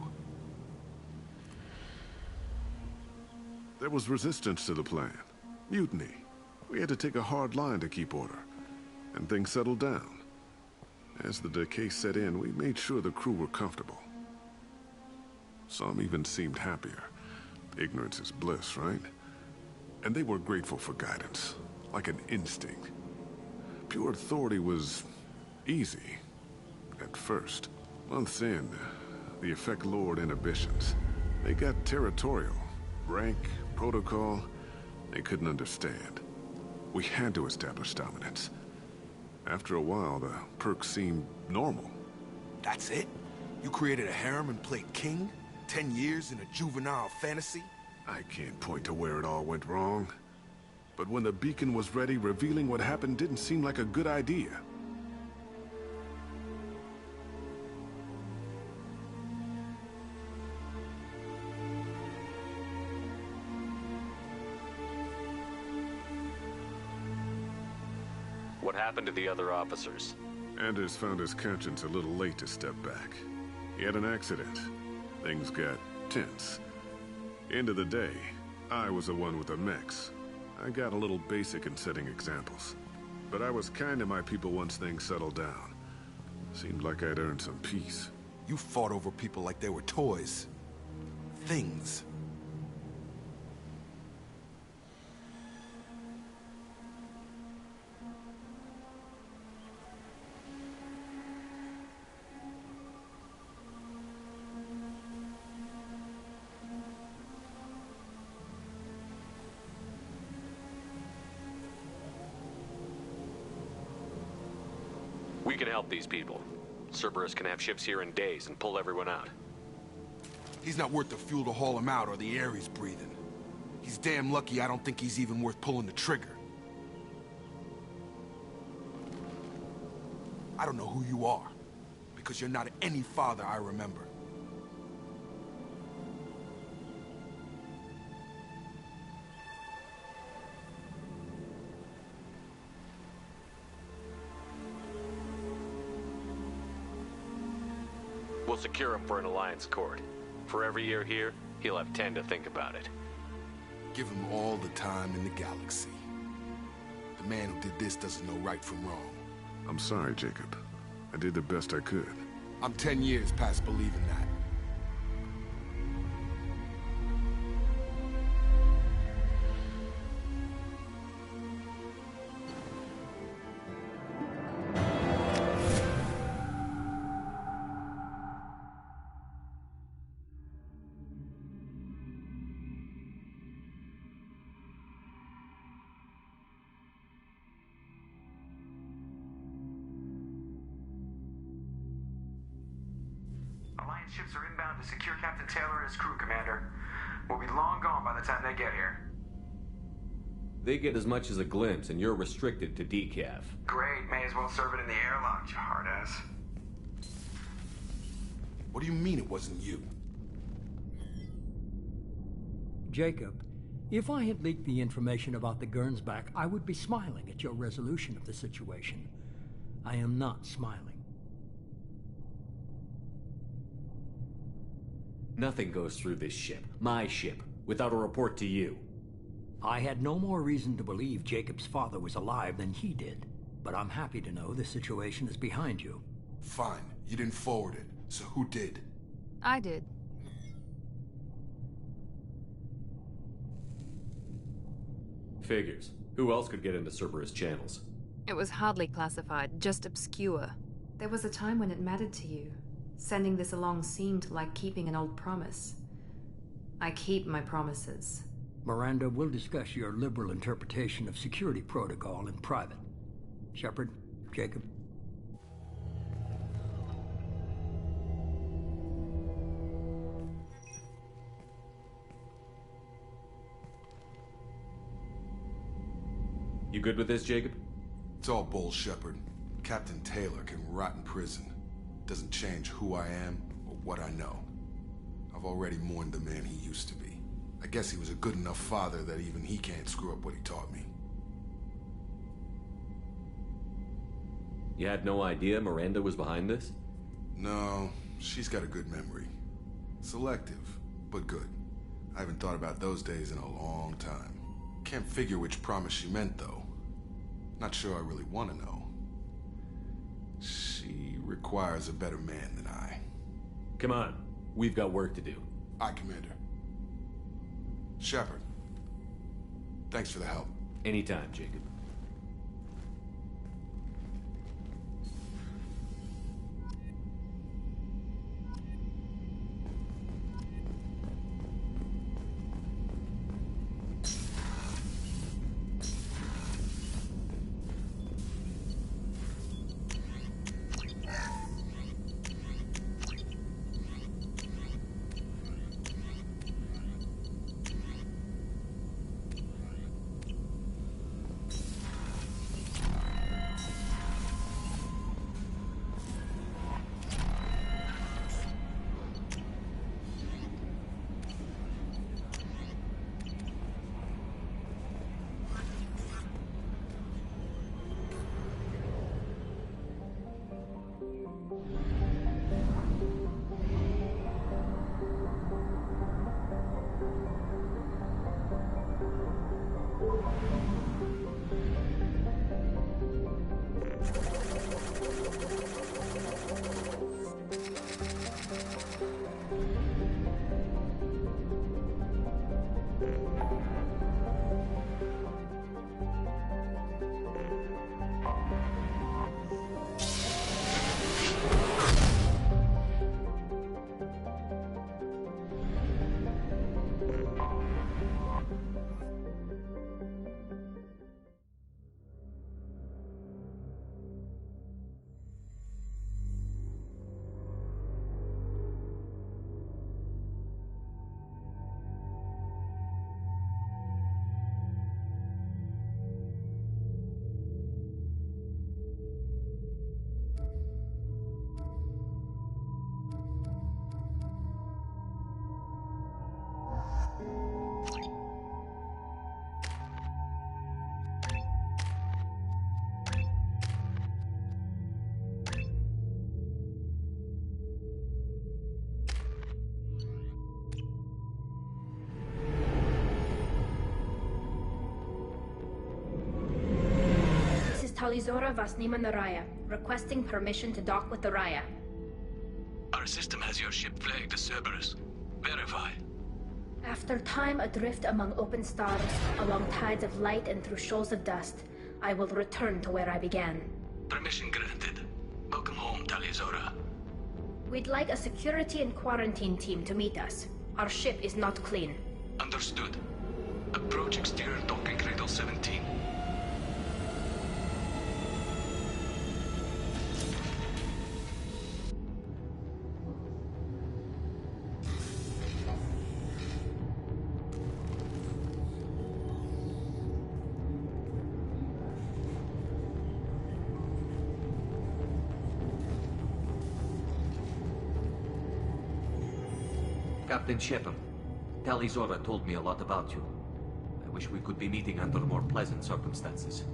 There was resistance to the plan. Mutiny. We had to take a hard line to keep order. And things settled down. As the decay set in, we made sure the crew were comfortable. Some even seemed happier. Ignorance is bliss, right? And they were grateful for guidance. Like an instinct. Pure authority was easy. At first. Months in, the effect lowered inhibitions. They got territorial. Rank, protocol, they couldn't understand. We had to establish dominance. After a while, the perks seemed normal. That's it? You created a harem and played king? 10 years in a juvenile fantasy? I can't point to where it all went wrong. But when the beacon was ready, revealing what happened didn't seem like a good idea. What happened to the other officers? Anders found his conscience a little late to step back. He had an accident. Things got tense. End of the day, I was the one with the mechs. I got a little basic in setting examples. But I was kind to my people once things settled down. Seemed like I'd earned some peace. You fought over people like they were toys. Things. We can help these people. Cerberus can have ships here in days and pull everyone out. He's not worth the fuel to haul him out or the air he's breathing. He's damn lucky I don't think he's even worth pulling the trigger. I don't know who you are, because you're not any father I remember. We'll secure him for an Alliance court. For every year here, he'll have 10 to think about it. Give him all the time in the galaxy. The man who did this doesn't know right from wrong. I'm sorry, Jacob. I did the best I could. I'm 10 years past believing that. Alliance ships are inbound to secure Captain Taylor and his crew, Commander. We'll be long gone by the time they get here. They get as much as a glimpse, and you're restricted to decaf. Great, may as well serve it in the airlock, you hard-ass. What do you mean it wasn't you? Jacob, if I had leaked the information about the Gernsback, I would be smiling at your resolution of the situation. I am not smiling. Nothing goes through this ship, my ship, without a report to you. I had no more reason to believe Jacob's father was alive than he did, but I'm happy to know the situation is behind you. Fine, you didn't forward it, so who did? I did. Figures. Who else could get into Cerberus channels? It was hardly classified, just obscure. There was a time when it mattered to you. Sending this along seemed like keeping an old promise. I keep my promises. Miranda, we'll discuss your liberal interpretation of security protocol in private. Shepard, Jacob. You good with this, Jacob? It's all bull, Shepard. Captain Taylor can rot in prison. Doesn't change who I am or what I know. I've already mourned the man he used to be. I guess he was a good enough father that even he can't screw up what he taught me. You had no idea Miranda was behind this? No, she's got a good memory. Selective, but good. I haven't thought about those days in a long time. Can't figure which promise she meant, though. Not sure I really want to know. She requires a better man than I. Come on, we've got work to do. Aye, Commander. Shepard, thanks for the help. Anytime, Jacob. Talizora Vasnima Naraya, requesting permission to dock with the Raya. Our system has your ship flagged as Cerberus. Verify. After time adrift among open stars, along tides of light and through shoals of dust, I will return to where I began. Permission granted. Welcome home, Talizora. We'd like a security and quarantine team to meet us. Our ship is not clean. Understood. Approach exterior docking cradle 17. Captain Shepard, Talizora told me a lot about you. I wish we could be meeting under more pleasant circumstances.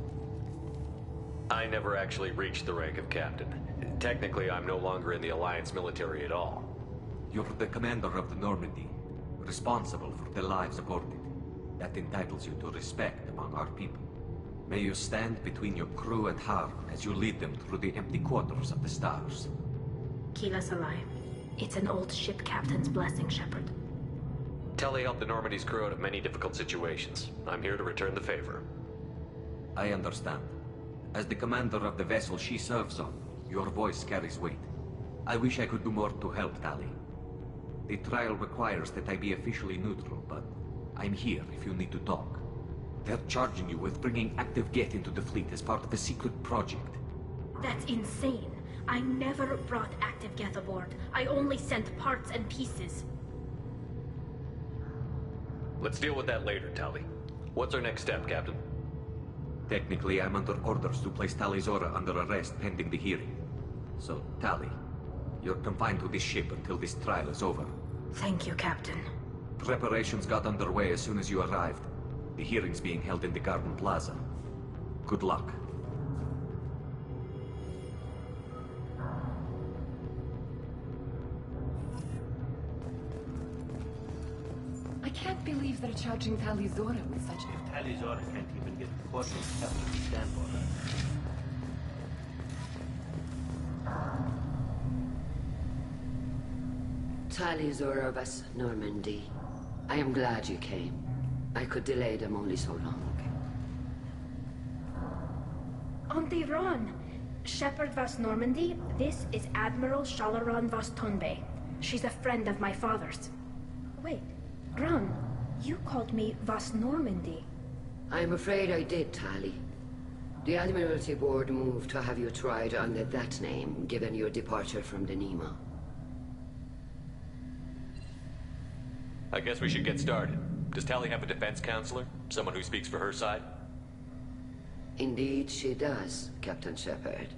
I never actually reached the rank of captain. Technically, I'm no longer in the Alliance military at all. You're the commander of the Normandy, responsible for the lives aborted. That entitles you to respect among our people. May you stand between your crew and harm as you lead them through the empty quarters of the stars. Kila Salai. It's an old ship captain's blessing, Shepard. Tali helped the Normandy's crew out of many difficult situations. I'm here to return the favor. I understand. As the commander of the vessel she serves on, your voice carries weight. I wish I could do more to help, Tali. The trial requires that I be officially neutral, but I'm here if you need to talk. They're charging you with bringing active Geth into the fleet as part of a secret project. That's insane. I never brought active Geth aboard. I only sent parts and pieces. Let's deal with that later, Tali. What's our next step, Captain? Technically, I'm under orders to place Talizora under arrest pending the hearing. So, Tali, you're confined to this ship until this trial is over. Thank you, Captain. Preparations got underway as soon as you arrived. The hearing's being held in the Garden Plaza. Good luck. I can't believe they're charging Talizora with such... If Talizora can't even get quarters after we stand for her. Talizora Vas Normandy. I am glad you came. I could delay them only so long. Auntie Ron! Shepard Vas Normandy, this is Admiral Shalaron Vas Tonbe. She's a friend of my father's. Wait, Ron, you called me Vas Normandy. I'm afraid I did, Tali. The Admiralty Board moved to have you tried under that name, given your departure from the Nima. I guess we should get started. Does Tali have a defense counselor? Someone who speaks for her side? Indeed, she does, Captain Shepard.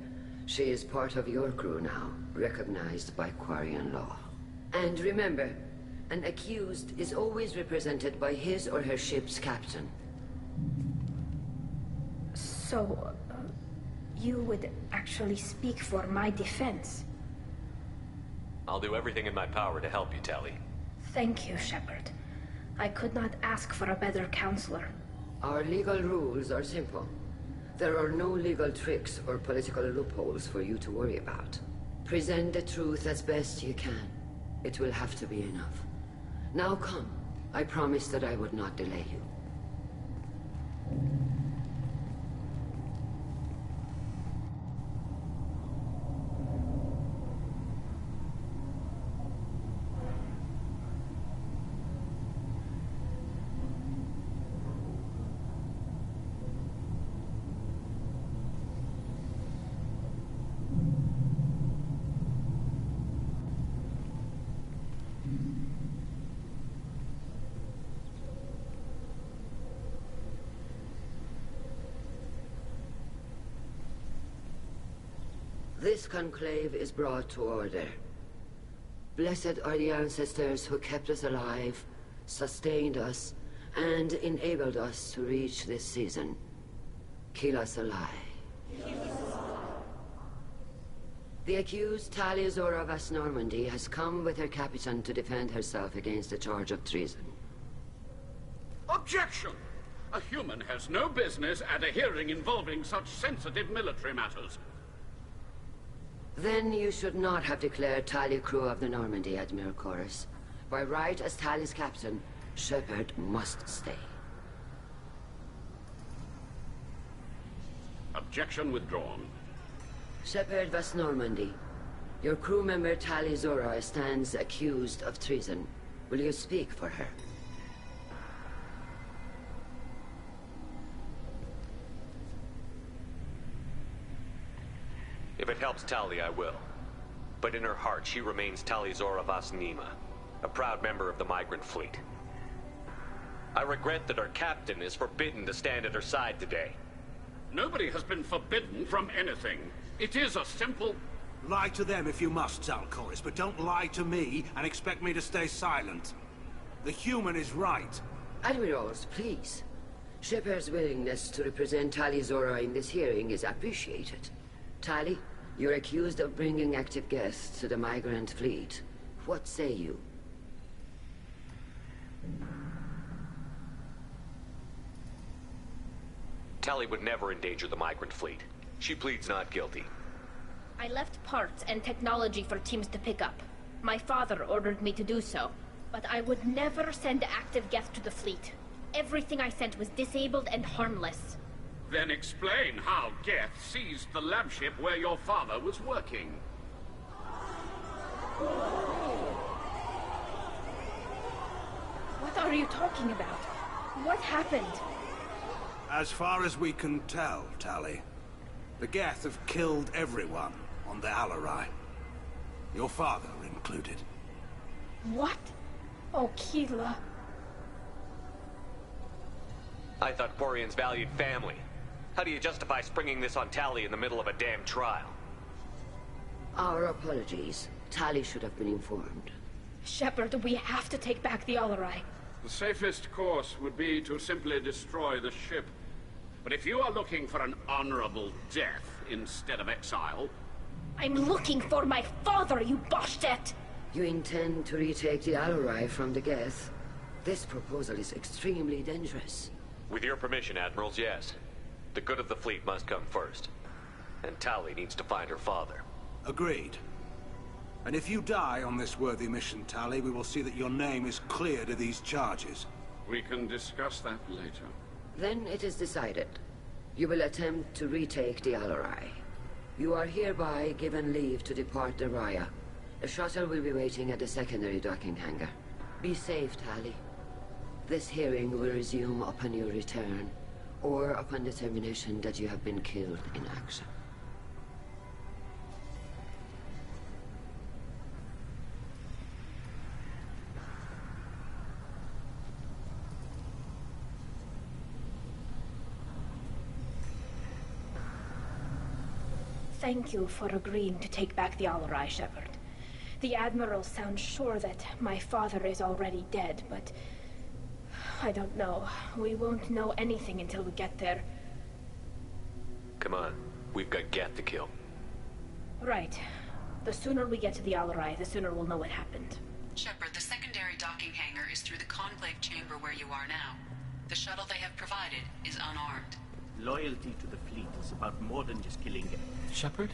She is part of your crew now, recognized by Quarian law. And remember, an accused is always represented by his or her ship's captain. So, you would actually speak for my defense? I'll do everything in my power to help you, Tali. Thank you, Shepard. I could not ask for a better counselor. Our legal rules are simple. There are no legal tricks or political loopholes for you to worry about. Present the truth as best you can. It will have to be enough. Now come. I promised that I would not delay you. This conclave is brought to order. Blessed are the ancestors who kept us alive, sustained us, and enabled us to reach this season. Kila Salai. The accused Talizora Vas Normandy has come with her captain to defend herself against a charge of treason. Objection! A human has no business at a hearing involving such sensitive military matters. Then you should not have declared Tali crew of the Normandy, Admiral Chorus. By right as Tali's captain, Shepard must stay. Objection withdrawn. Shepard was Normandy. Your crew member Tali Zora stands accused of treason. Will you speak for her? If it helps Tali, I will. But in her heart, she remains Tali Zora Vas Nima, a proud member of the migrant fleet. I regret that our captain is forbidden to stand at her side today. Nobody has been forbidden from anything. It is a simple... Lie to them if you must, Zalcoris, but don't lie to me and expect me to stay silent. The human is right. Admirals, please. Shepard's willingness to represent Tali Zora in this hearing is appreciated. Tali, you're accused of bringing active guests to the migrant fleet. What say you? Tali would never endanger the migrant fleet. She pleads not guilty. I left parts and technology for teams to pick up. My father ordered me to do so, but I would never send active guests to the fleet. Everything I sent was disabled and harmless. Then explain how Geth seized the lab ship where your father was working. What are you talking about? What happened? As far as we can tell, Tali, the Geth have killed everyone on the Alarai. Your father included. What? Oh, Keela. I thought Quarians valued family. How do you justify springing this on Tali in the middle of a damn trial? Our apologies. Tali should have been informed. Shepard, we have to take back the Alarai. The safest course would be to simply destroy the ship. But if you are looking for an honorable death instead of exile... I'm looking for my father, you Bastet! You intend to retake the Alarai from the Geth? This proposal is extremely dangerous. With your permission, Admirals, yes. The good of the fleet must come first. And Tali needs to find her father. Agreed. And if you die on this worthy mission, Tali, we will see that your name is cleared of these charges. We can discuss that later. Then it is decided. You will attempt to retake the Alarai. You are hereby given leave to depart the Raya. A shuttle will be waiting at the secondary docking hangar. Be safe, Tali. This hearing will resume upon your return, or upon determination that you have been killed in action. Thank you for agreeing to take back the Alarai, Shepard. The Admiral sounds sure that my father is already dead, but... I don't know. We won't know anything until we get there. Come on. We've got Geth to kill. Right. The sooner we get to the Alarai, the sooner we'll know what happened. Shepard, the secondary docking hangar is through the Conclave chamber where you are now. The shuttle they have provided is unarmed. Loyalty to the fleet is about more than just killing it. Shepard?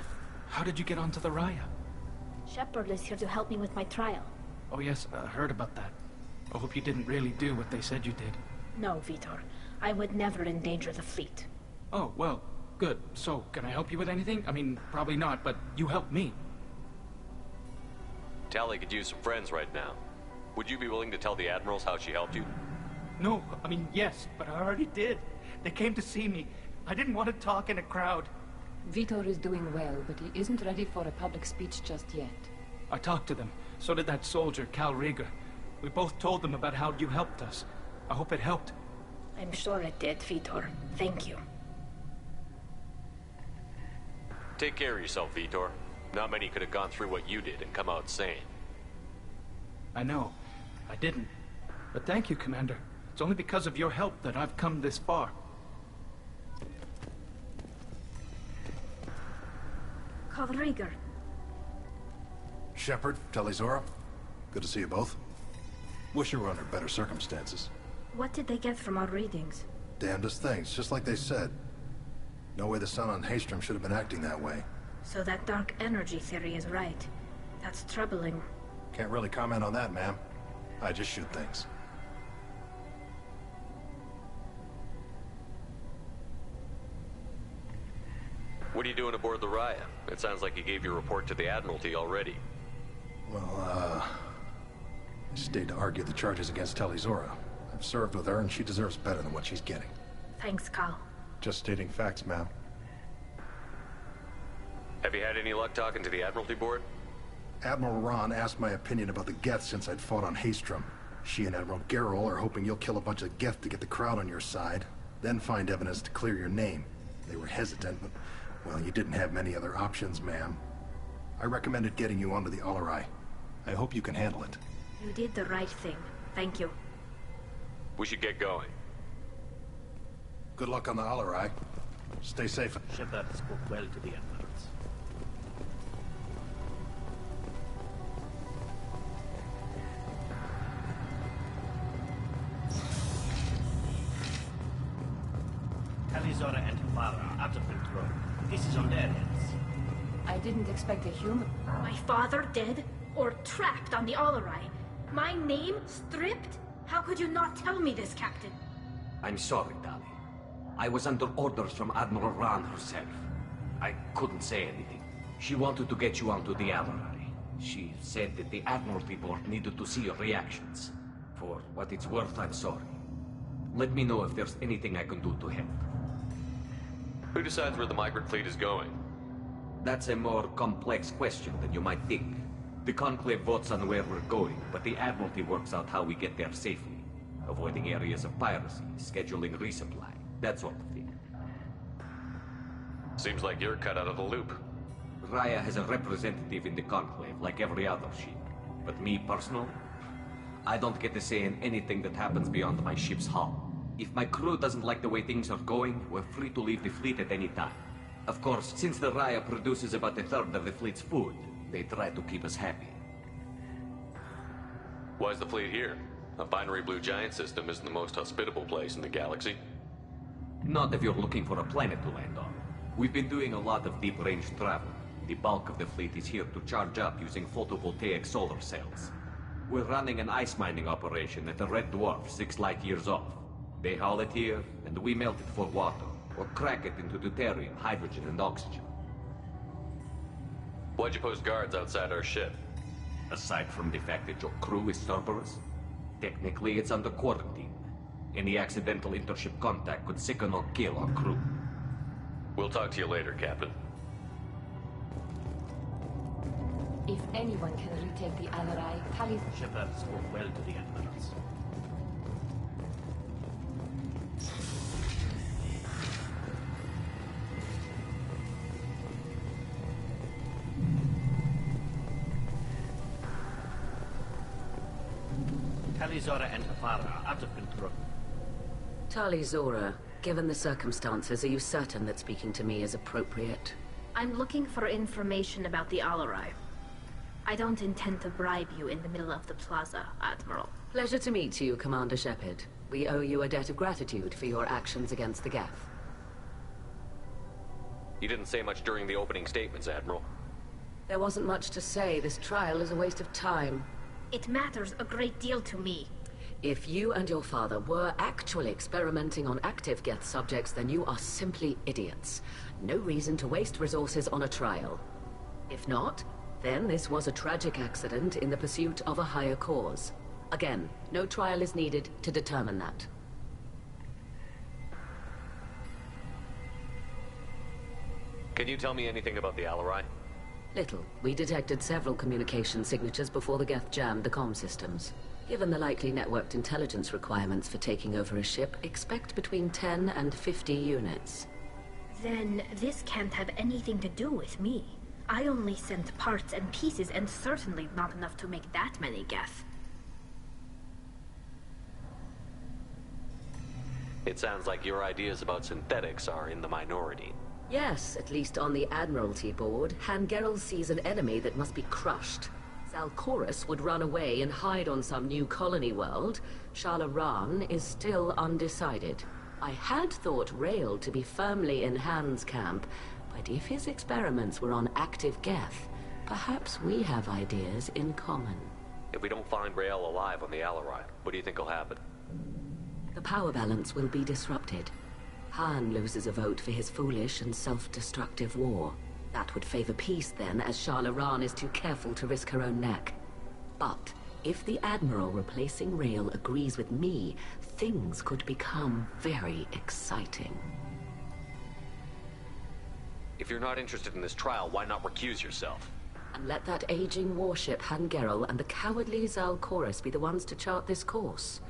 How did you get onto the Raya? Shepard is here to help me with my trial. Oh yes, I heard about that. I hope you didn't really do what they said you did. No, Vitor. I would never endanger the fleet. Oh, well, good. So, can I help you with anything? I mean, probably not, but you helped me. Tali could use some friends right now. Would you be willing to tell the Admirals how she helped you? No, I mean, yes, but I already did. They came to see me. I didn't want to talk in a crowd. Vitor is doing well, but he isn't ready for a public speech just yet. I talked to them. So did that soldier, Cal Rieger. We both told them about how you helped us. I hope it helped. I'm sure it did, Vitor. Thank you. Take care of yourself, Vitor. Not many could have gone through what you did and come out sane. I know. I didn't. But thank you, Commander. It's only because of your help that I've come this far. Cal Rieger. Shepard, Tali Zora. Good to see you both. Wish you were under better circumstances. What did they get from our readings? Damnedest things, just like they said. No way the Sun on Haestrom should have been acting that way. So that dark energy theory is right. That's troubling. Can't really comment on that, ma'am. I just shoot things. What are you doing aboard the Raya? It sounds like you gave your report to the Admiralty already. Well, I stayed to argue the charges against Tali'Zorah. I've served with her, and she deserves better than what she's getting. Thanks, Cal. Just stating facts, ma'am. Have you had any luck talking to the Admiralty board? Admiral Ron asked my opinion about the Geth since I'd fought on Haestrom. She and Admiral Gerrel are hoping you'll kill a bunch of Geth to get the crowd on your side, then find evidence to clear your name. They were hesitant, but, well, you didn't have many other options, ma'am. I recommended getting you onto the Alarai. I hope you can handle it. You did the right thing. Thank you. We should get going. Good luck on the Alarai. Stay safe. Shepard spoke well to the Admirals. Tali'Zorah and Hafara are out of control. This is on their heads. I didn't expect a human. My father dead? Or trapped on the Alarai? My name stripped? How could you not tell me this, Captain? I'm sorry, Tali. I was under orders from Admiral Ran herself. I couldn't say anything. She wanted to get you onto the Alarai. She said that the Admiralty Board needed to see your reactions. For what it's worth, I'm sorry. Let me know if there's anything I can do to help. Who decides where the migrant fleet is going? That's a more complex question than you might think. The Conclave votes on where we're going, but the Admiralty works out how we get there safely. Avoiding areas of piracy, scheduling resupply, that sort of thing. Seems like you're cut out of the loop. Raya has a representative in the Conclave, like every other ship. But me, personally, I don't get to say in anything that happens beyond my ship's hull. If my crew doesn't like the way things are going, we're free to leave the fleet at any time. Of course, since the Raya produces about a third of the fleet's food, they try to keep us happy. Why's the fleet here? A binary blue giant system isn't the most hospitable place in the galaxy. Not if you're looking for a planet to land on. We've been doing a lot of deep-range travel. The bulk of the fleet is here to charge up using photovoltaic solar cells. We're running an ice mining operation at the Red Dwarf 6 light years off. They haul it here, and we melt it for water, or crack it into deuterium, hydrogen, and oxygen. Why'd you post guards outside our ship? Aside from the fact that your crew is Cerberus, technically it's under quarantine. Any accidental intership contact could sicken or kill our crew. We'll talk to you later, Captain. If anyone can retake the Alarai, Tali... Shepard spoke well to the Admirals. Tali'Zorah and Hafara are out of control. Tali'Zorah, given the circumstances, are you certain that speaking to me is appropriate? I'm looking for information about the Alarai. I don't intend to bribe you in the middle of the plaza, Admiral. Pleasure to meet you, Commander Shepard. We owe you a debt of gratitude for your actions against the Geth. You didn't say much during the opening statements, Admiral. There wasn't much to say. This trial is a waste of time. It matters a great deal to me. If you and your father were actually experimenting on active Geth subjects, then you are simply idiots. No reason to waste resources on a trial. If not, then this was a tragic accident in the pursuit of a higher cause. Again, no trial is needed to determine that. Can you tell me anything about the Alarai? Little. We detected several communication signatures before the Geth jammed the comm systems. Given the likely networked intelligence requirements for taking over a ship, expect between 10 and 50 units. Then this can't have anything to do with me. I only sent parts and pieces, and certainly not enough to make that many Geth. It sounds like your ideas about synthetics are in the minority. Yes, at least on the Admiralty board, Han Gerrel sees an enemy that must be crushed. Zalcorus would run away and hide on some new colony world. Shala Ran is still undecided. I had thought Rael to be firmly in Han's camp, but if his experiments were on active Geth, perhaps we have ideas in common. If we don't find Rael alive on the Alarai, what do you think will happen? The power balance will be disrupted. Han loses a vote for his foolish and self-destructive war. That would favor peace then, as Shala Raan is too careful to risk her own neck. But if the Admiral replacing Rael agrees with me, things could become very exciting. If you're not interested in this trial, why not recuse yourself? And let that aging warship Han Gerrel and the cowardly Zal Chorus be the ones to chart this course?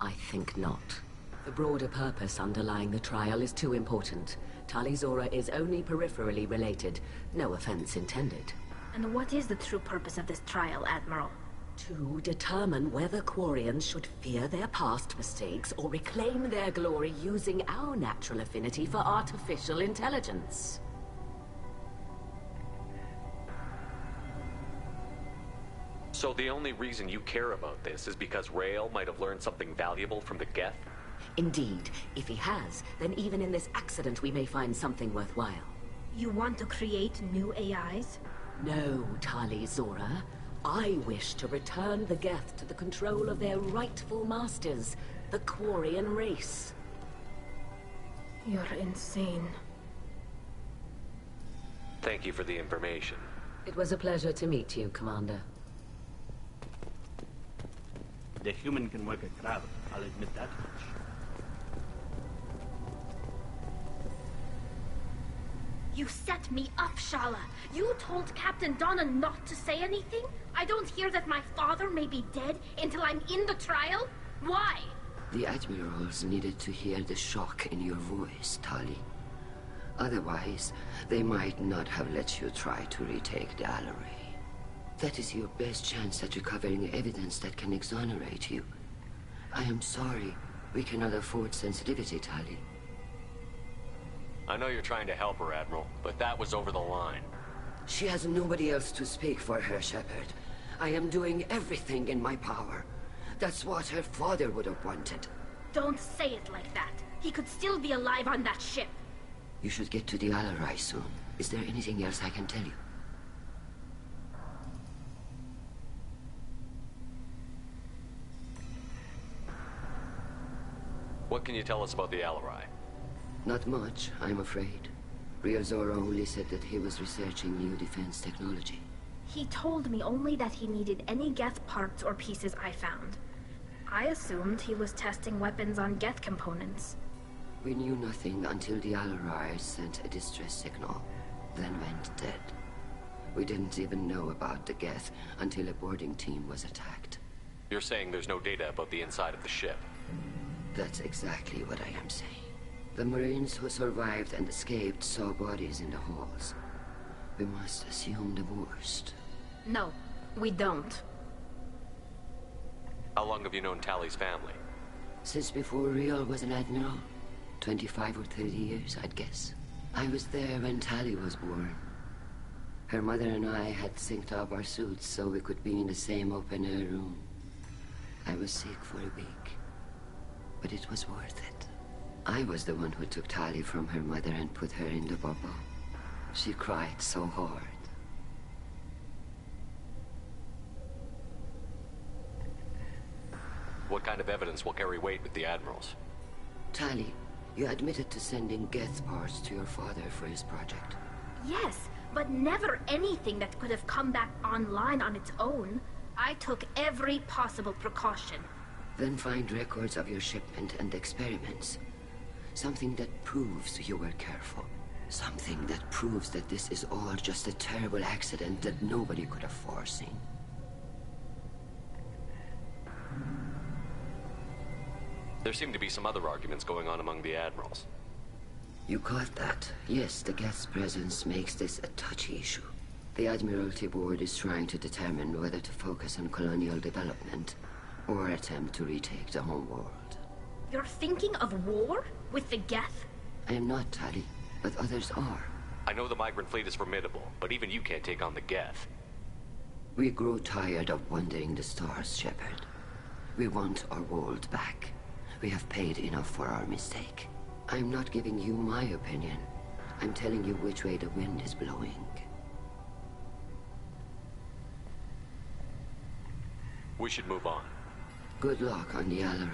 I think not. The broader purpose underlying the trial is too important. Tali Zora is only peripherally related. No offense intended. And what is the true purpose of this trial, Admiral? To determine whether Quarians should fear their past mistakes or reclaim their glory using our natural affinity for artificial intelligence. So the only reason you care about this is because Rael might have learned something valuable from the Geth? Indeed. If he has, then even in this accident we may find something worthwhile. You want to create new AIs? No, Tali Zora. I wish to return the Geth to the control of their rightful masters, the Quarian race. You're insane. Thank you for the information. It was a pleasure to meet you, Commander. The human can work a crowd, I'll admit that much. You set me up, Shala. You told Captain Donna not to say anything? I don't hear that my father may be dead until I'm in the trial? Why? The Admirals needed to hear the shock in your voice, Tali. Otherwise, they might not have let you try to retake the Alarai. That is your best chance at recovering evidence that can exonerate you. I am sorry. We cannot afford sensitivity, Tali. I know you're trying to help her, Admiral, but that was over the line. She has nobody else to speak for her, Shepard. I am doing everything in my power. That's what her father would have wanted. Don't say it like that. He could still be alive on that ship. You should get to the Alarai soon. Is there anything else I can tell you? What can you tell us about the Alarai? Not much, I'm afraid. Rio Zora only said that he was researching new defense technology. He told me only that he needed any Geth parts or pieces I found. I assumed he was testing weapons on Geth components. We knew nothing until the Alarai sent a distress signal, then went dead. We didn't even know about the Geth until a boarding team was attacked. You're saying there's no data about the inside of the ship? That's exactly what I am saying. The Marines who survived and escaped saw bodies in the halls. We must assume the worst. No, we don't. How long have you known Tali's family? Since before Rio was an admiral. 25 or 30 years, I'd guess. I was there when Tali was born. Her mother and I had synced up our suits so we could be in the same open-air room. I was sick for a week, but it was worth it. I was the one who took Tali from her mother and put her in the bubble. She cried so hard. What kind of evidence will carry weight with the Admirals? Tali, you admitted to sending Geth parts to your father for his project. Yes, but never anything that could have come back online on its own. I took every possible precaution. Then find records of your shipment and experiments. Something that proves you were careful. Something that proves that this is all just a terrible accident that nobody could have foreseen. There seem to be some other arguments going on among the Admirals. You caught that. Yes, the Geth's presence makes this a touchy issue. The Admiralty Board is trying to determine whether to focus on colonial development or attempt to retake the home world. You're thinking of war? With the Geth? I am not, Tali, but others are. I know the migrant fleet is formidable, but even you can't take on the Geth. We grow tired of wandering the stars, Shepard. We want our world back. We have paid enough for our mistake. I'm not giving you my opinion. I'm telling you which way the wind is blowing. We should move on. Good luck on the Alarai.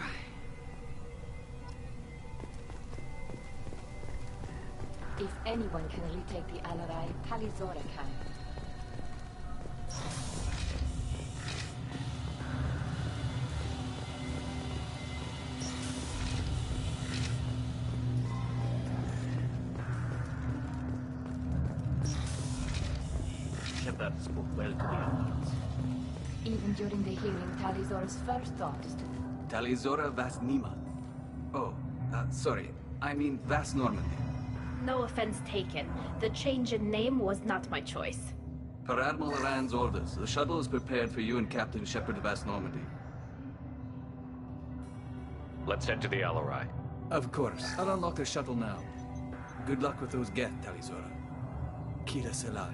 If anyone can retake the Alarai, Talizora can. Shepard spoke well to the Alliance. Even during the hearing, Talizora's first thought is to... Talizora Vas Nima. Oh, sorry. I mean Vas Normandy. No offense taken. The change in name was not my choice. Per Admiral Rand's orders, the shuttle is prepared for you and Captain Shepard of Vas Normandy. Let's head to the Alarai. Of course. I'll unlock the shuttle now. Good luck with those Geth, Talizora. Kira Selai.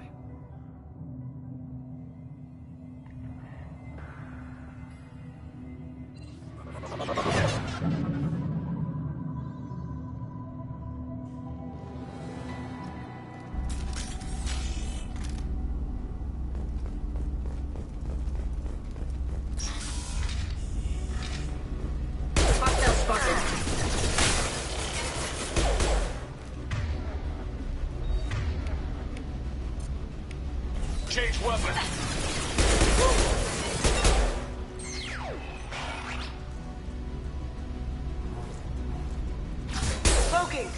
Change weapon. Smoking!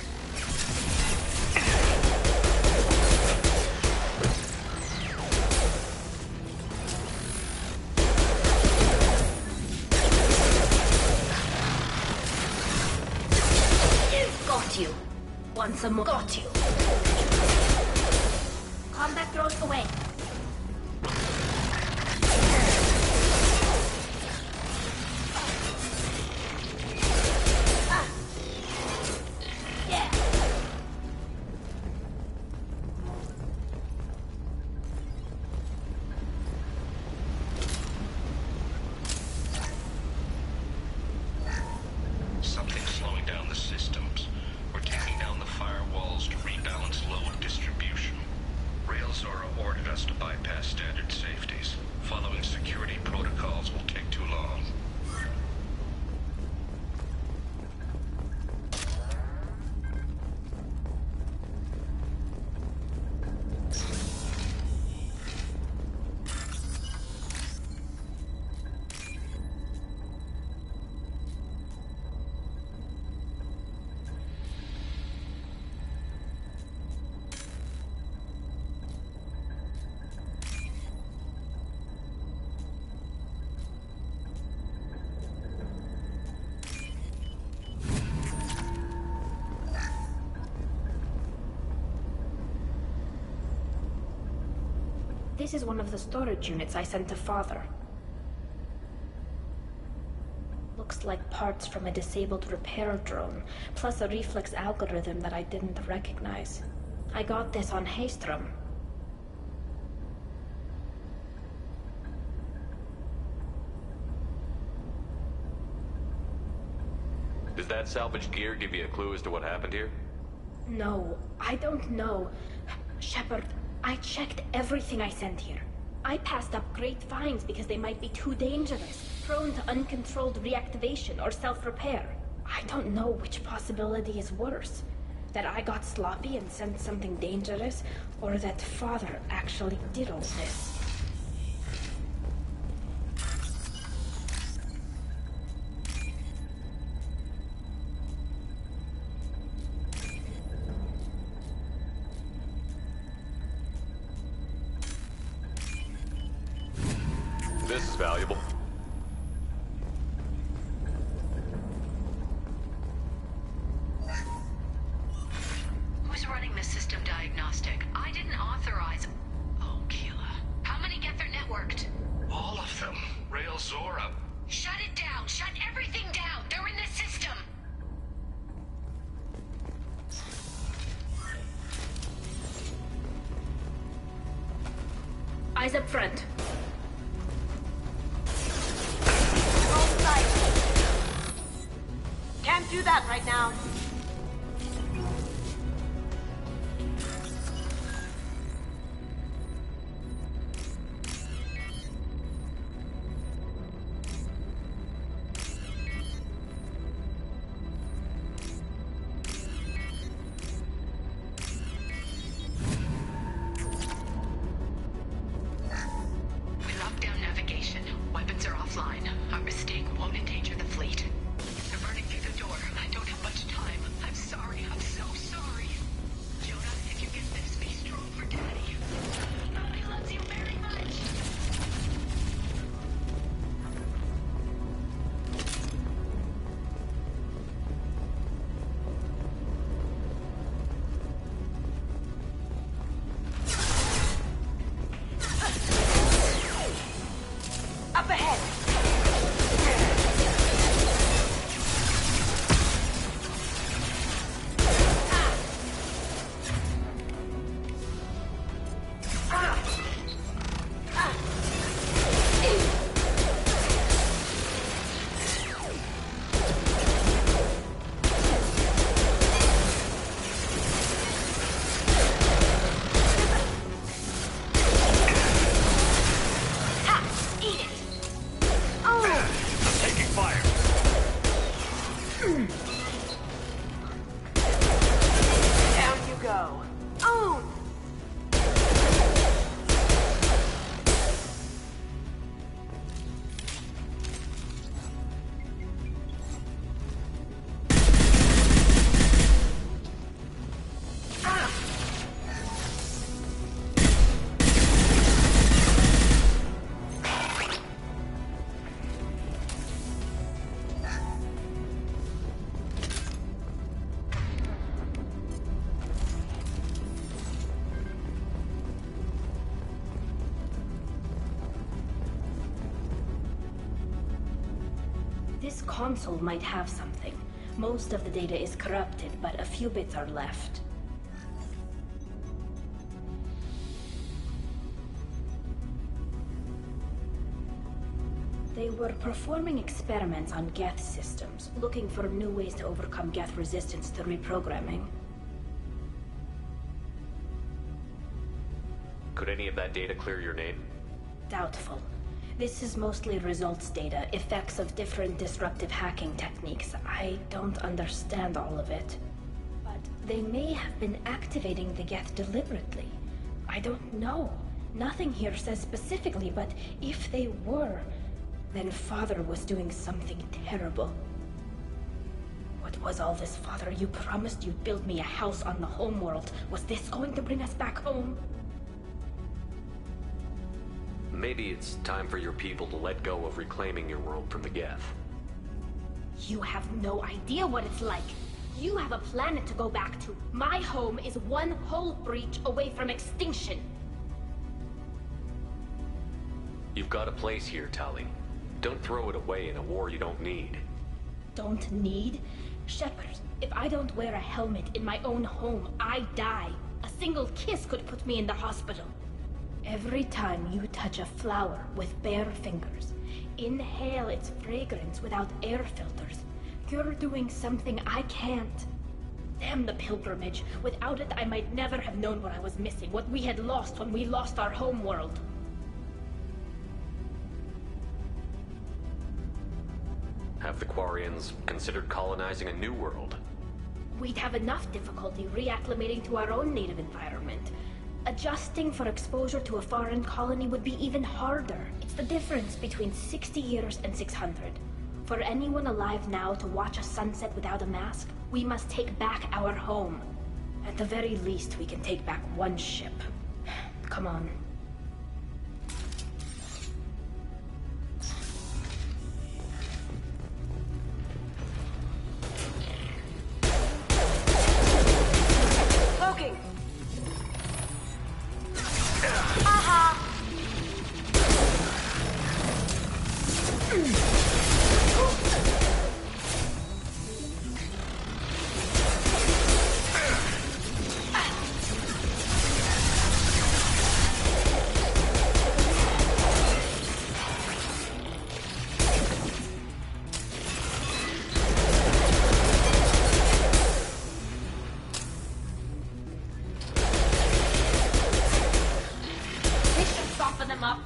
Got you. Want some more? Got you. Combat throws away. Something's slowing down the systems. We're taking down the firewalls to rebalance load distribution. Railzora ordered us to bypass standard safeties. Following security protocols will take too long. This is one of the storage units I sent to Father. Looks like parts from a disabled repair drone, plus a reflex algorithm that I didn't recognize. I got this on Haestrom. Does that salvage gear give you a clue as to what happened here? No, I don't know. Shepard, I checked everything I sent here. I passed up great finds because they might be too dangerous, prone to uncontrolled reactivation or self-repair. I don't know which possibility is worse. That I got sloppy and sent something dangerous, or that Father actually did all this. This is valuable. Who's running the system diagnostic? I didn't authorize... Oh, Keela. How many get their networked? All of them. Railzora. Shut it down! Shut everything down! They're in the system! Eyes up front. can't do that right now. This console might have something. Most of the data is corrupted, but a few bits are left. They were performing experiments on Geth systems, looking for new ways to overcome Geth resistance to reprogramming. Could any of that data clear your name? Doubtful. This is mostly results data, effects of different disruptive hacking techniques. I don't understand all of it. But they may have been activating the Geth deliberately. I don't know. Nothing here says specifically, but if they were, then Father was doing something terrible. What was all this, Father? You promised you'd build me a house on the homeworld. Was this going to bring us back home? Maybe it's time for your people to let go of reclaiming your world from the Geth. You have no idea what it's like. You have a planet to go back to. My home is one hull breach away from extinction. You've got a place here, Tali. Don't throw it away in a war you don't need. Don't need? Shepard, if I don't wear a helmet in my own home, I die. A single kiss could put me in the hospital. Every time you touch a flower with bare fingers, inhale its fragrance without air filters, you're doing something I can't. Damn the pilgrimage. Without it, I might never have known what I was missing, what we had lost when we lost our homeworld. Have the Quarians considered colonizing a new world? We'd have enough difficulty reacclimating to our own native environment. Adjusting for exposure to a foreign colony would be even harder. It's the difference between 60 years and 600. For anyone alive now to watch a sunset without a mask, we must take back our home. At the very least, we can take back one ship. Come on. Cloaking! Aha! them up.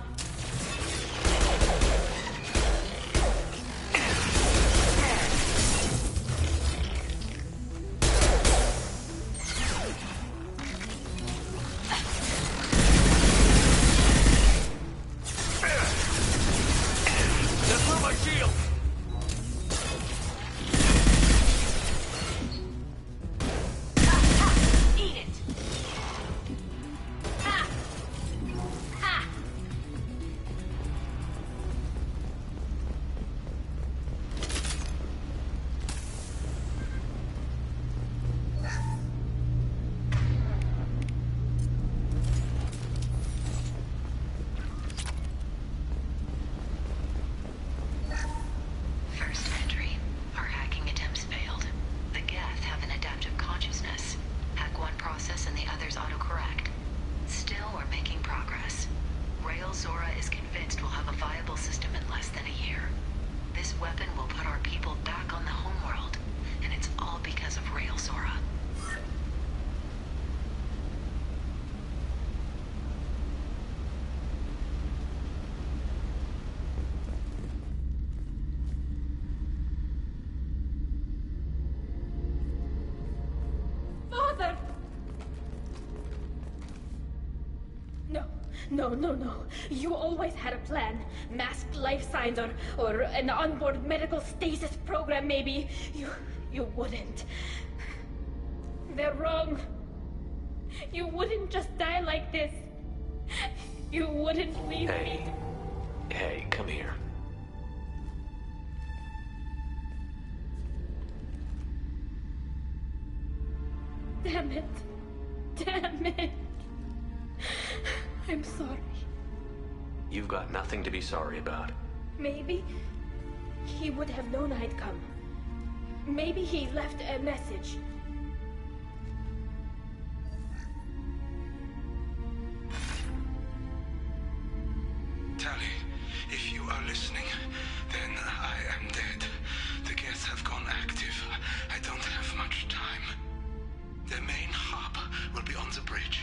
No. You always had a plan. Masked life signs or an onboard medical stasis program, maybe. You wouldn't. They're wrong. You wouldn't just die like this. You wouldn't leave me. Hey, come here. Damn it. I'm sorry. You've got nothing to be sorry about. Maybe he would have known I'd come. Maybe he left a message. Tali, if you are listening, then I am dead. The Geth have gone active. I don't have much time. The main hub will be on the bridge.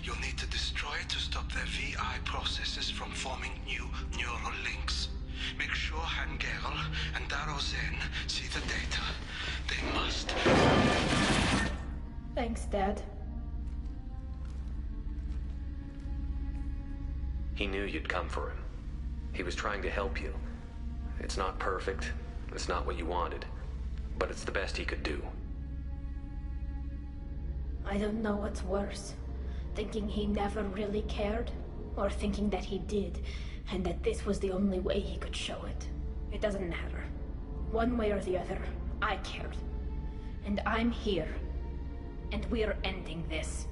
You'll need to destroy it to stop their VI processes from forming new neural links. Make sure Han-Gerel and Daro Zen see the data. They must. Thanks, Dad. He knew you'd come for him. He was trying to help you. It's not perfect. It's not what you wanted. But it's the best he could do. I don't know what's worse. Thinking he never really cared, or thinking that he did, and that this was the only way he could show it. It doesn't matter. One way or the other, I cared. And I'm here. And we're ending this.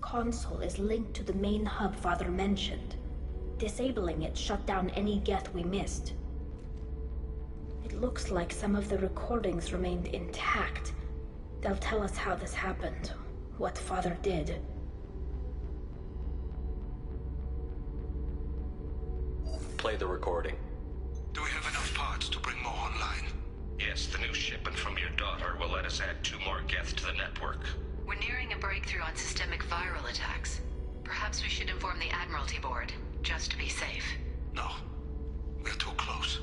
Console is linked to the main hub Father mentioned. Disabling it shut down any Geth we missed. It looks like some of the recordings remained intact. They'll tell us how this happened, what Father did. Play the recording. Do we have enough parts to bring more online? Yes, the new shipment from your daughter will let us add 2 more Geth to the network. We're nearing a breakthrough on systemic viral attacks. Perhaps we should inform the Admiralty Board, just to be safe. No. We're too close.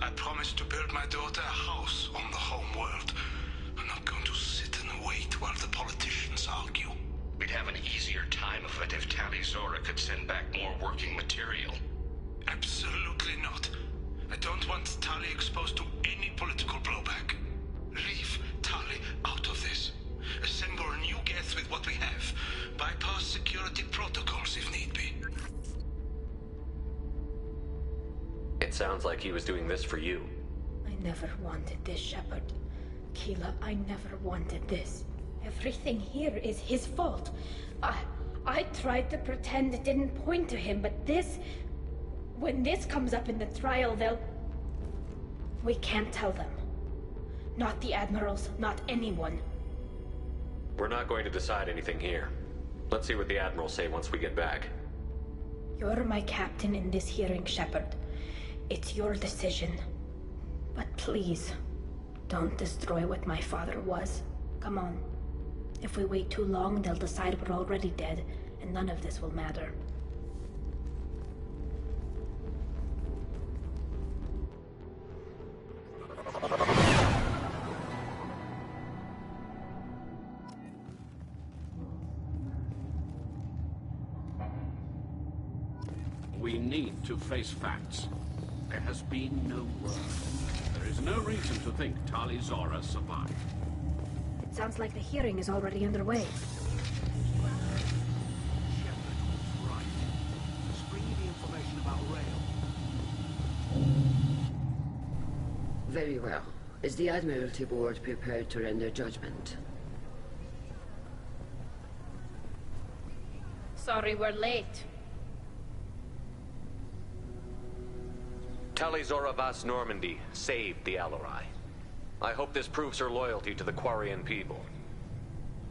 I promised to build my daughter a house on the home world. I'm not going to sit and wait. sit while the politicians argue. We'd have an easier time of it if Tali Zora could send back more working material. Absolutely not. I don't want Tali exposed to any political blowback. Leave Tali out of this. Assemble new Geth with what we have. Bypass security protocols if need be. It sounds like he was doing this for you. I never wanted this, Shepard. Keela, I never wanted this. Everything here is his fault. I tried to pretend it didn't point to him, but this... When this comes up in the trial, they'll... We can't tell them. Not the Admirals, not anyone. We're not going to decide anything here. Let's see what the Admirals say once we get back. You're my captain in this hearing, Shepard. It's your decision. But please, don't destroy what my father was. Come on. If we wait too long, they'll decide we're already dead, and none of this will matter. We need to face facts. There has been no word. There is no reason to think Tali Zora survived. It sounds like the hearing is already underway. Very well. Is the Admiralty Board prepared to render judgment? Sorry we're late. Tali Zora Vas Normandy saved the Alarai. I hope this proves her loyalty to the Quarian people.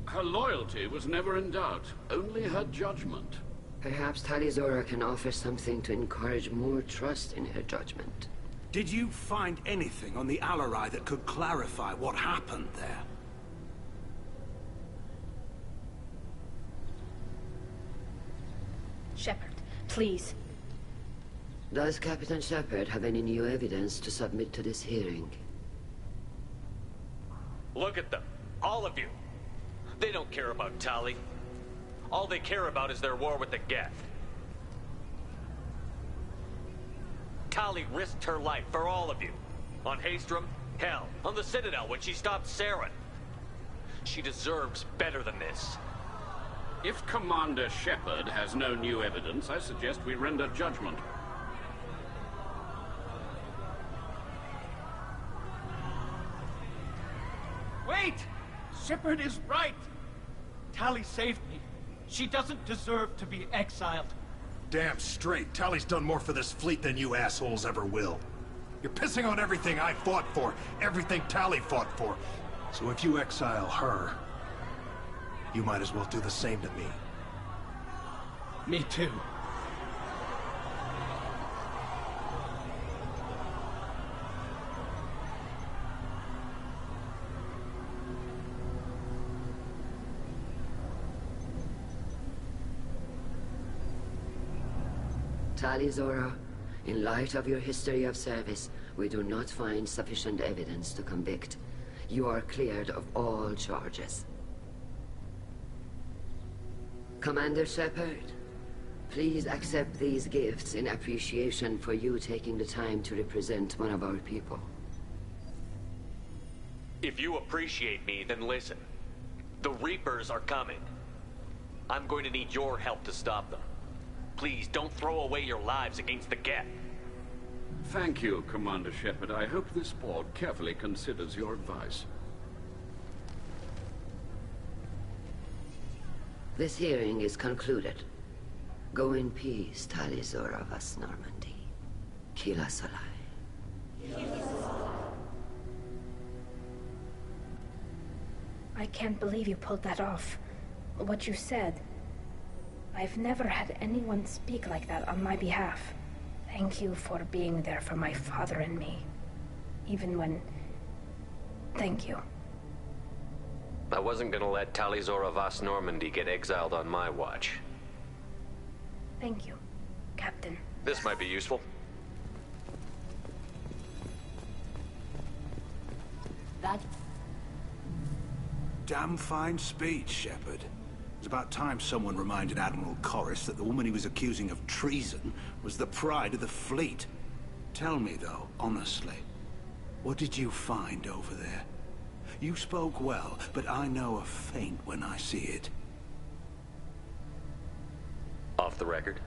Her loyalty was never in doubt, only her judgment. Perhaps Tali Zora can offer something to encourage more trust in her judgment. Did you find anything on the Alarai that could clarify what happened there? Shepard, please. Does Captain Shepard have any new evidence to submit to this hearing? Look at them. All of you. They don't care about Tali. All they care about is their war with the Geth. Tali risked her life for all of you. On Haestrom, hell, on the Citadel when she stopped Saren. She deserves better than this. If Commander Shepard has no new evidence, I suggest we render judgment. Wait! Shepard is right! Tali saved me. She doesn't deserve to be exiled. Damn straight. Tali's done more for this fleet than you assholes ever will. You're pissing on everything I fought for, everything Tali fought for. So if you exile her, you might as well do the same to me. Me too. Tali Zora, in light of your history of service, we do not find sufficient evidence to convict. You are cleared of all charges. Commander Shepard, please accept these gifts in appreciation for you taking the time to represent one of our people. If you appreciate me, then listen. The Reapers are coming. I'm going to need your help to stop them. Please, don't throw away your lives against the Geth. Thank you, Commander Shepard. I hope this board carefully considers your advice. This hearing is concluded. Go in peace, Tali Zora Vas Normandy. Keela Solai. I can't believe you pulled that off. What you said. I've never had anyone speak like that on my behalf. Thank you for being there for my father and me. Even when... Thank you. I wasn't gonna let Tali Zora Vas Normandy get exiled on my watch. Thank you, Captain. This might be useful. That... damn fine speech, Shepard. It's about time someone reminded Admiral Corris that the woman he was accusing of treason was the pride of the fleet. Tell me, though, honestly, what did you find over there? You spoke well, but I know a feint when I see it. Off the record,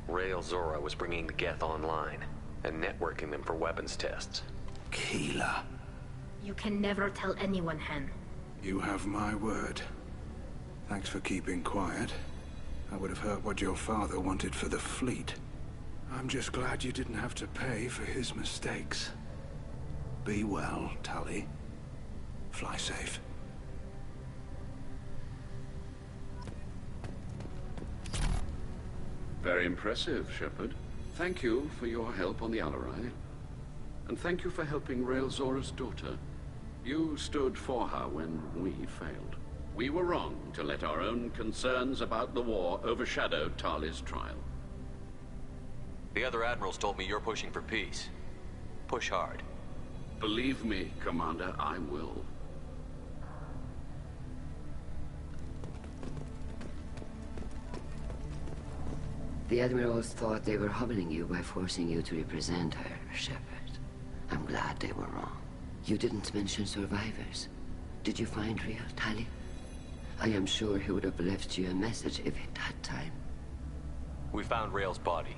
Rael Zora was bringing the Geth online and networking them for weapons tests. Keela. You can never tell anyone, Hen. You have my word. Thanks for keeping quiet. I would have heard what your father wanted for the fleet. I'm just glad you didn't have to pay for his mistakes. Be well, Tali. Fly safe. Very impressive, Shepard. Thank you for your help on the Alarai. And thank you for helping Rael Zora's daughter. You stood for her when we failed. We were wrong to let our own concerns about the war overshadow Tali's trial. The other admirals told me you're pushing for peace. Push hard. Believe me, Commander, I will. The Admirals thought they were humbling you by forcing you to represent her, Shepard. I'm glad they were wrong. You didn't mention survivors. Did you find real Tali? I am sure he would have left you a message if he'd had time. We found Rael's body.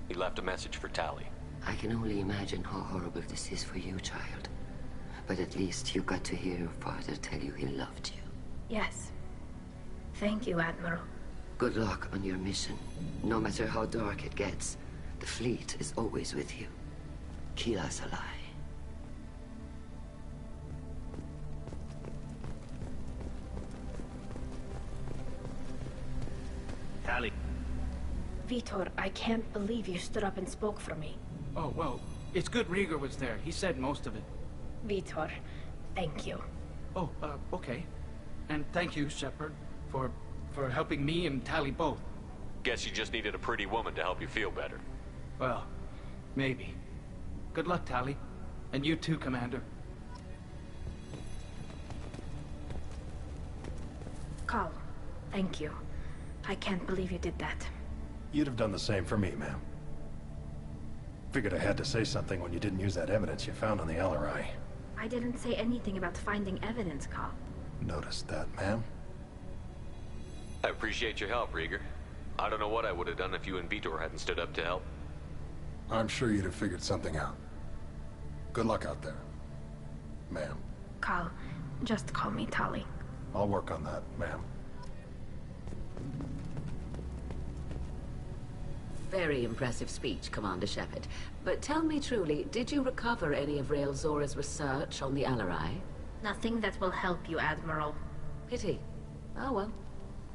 He left a message for Tali. I can only imagine how horrible this is for you, child. But at least you got to hear your father tell you he loved you. Yes. Thank you, Admiral. Good luck on your mission. No matter how dark it gets, the fleet is always with you. Keela's alive. Tali. Vitor, I can't believe you stood up and spoke for me. Oh, well, it's good Rieger was there. He said most of it. Vitor, thank you. Oh, okay. And thank you, Shepard, for helping me and Tali both. Guess you just needed a pretty woman to help you feel better. Well, maybe. Good luck, Tali. And you too, Commander. Carl, thank you. I can't believe you did that. You'd have done the same for me, ma'am. Figured I had to say something when you didn't use that evidence you found on the Alarai. I didn't say anything about finding evidence, Carl. Noticed that, ma'am. I appreciate your help, Rieger. I don't know what I would have done if you and Vitor hadn't stood up to help. I'm sure you'd have figured something out. Good luck out there, ma'am. Carl, just call me Tali. I'll work on that, ma'am. Very impressive speech, Commander Shepard. But tell me truly, did you recover any of Rael Zora's research on the Alarai? Nothing that will help you, Admiral. Pity. Oh well.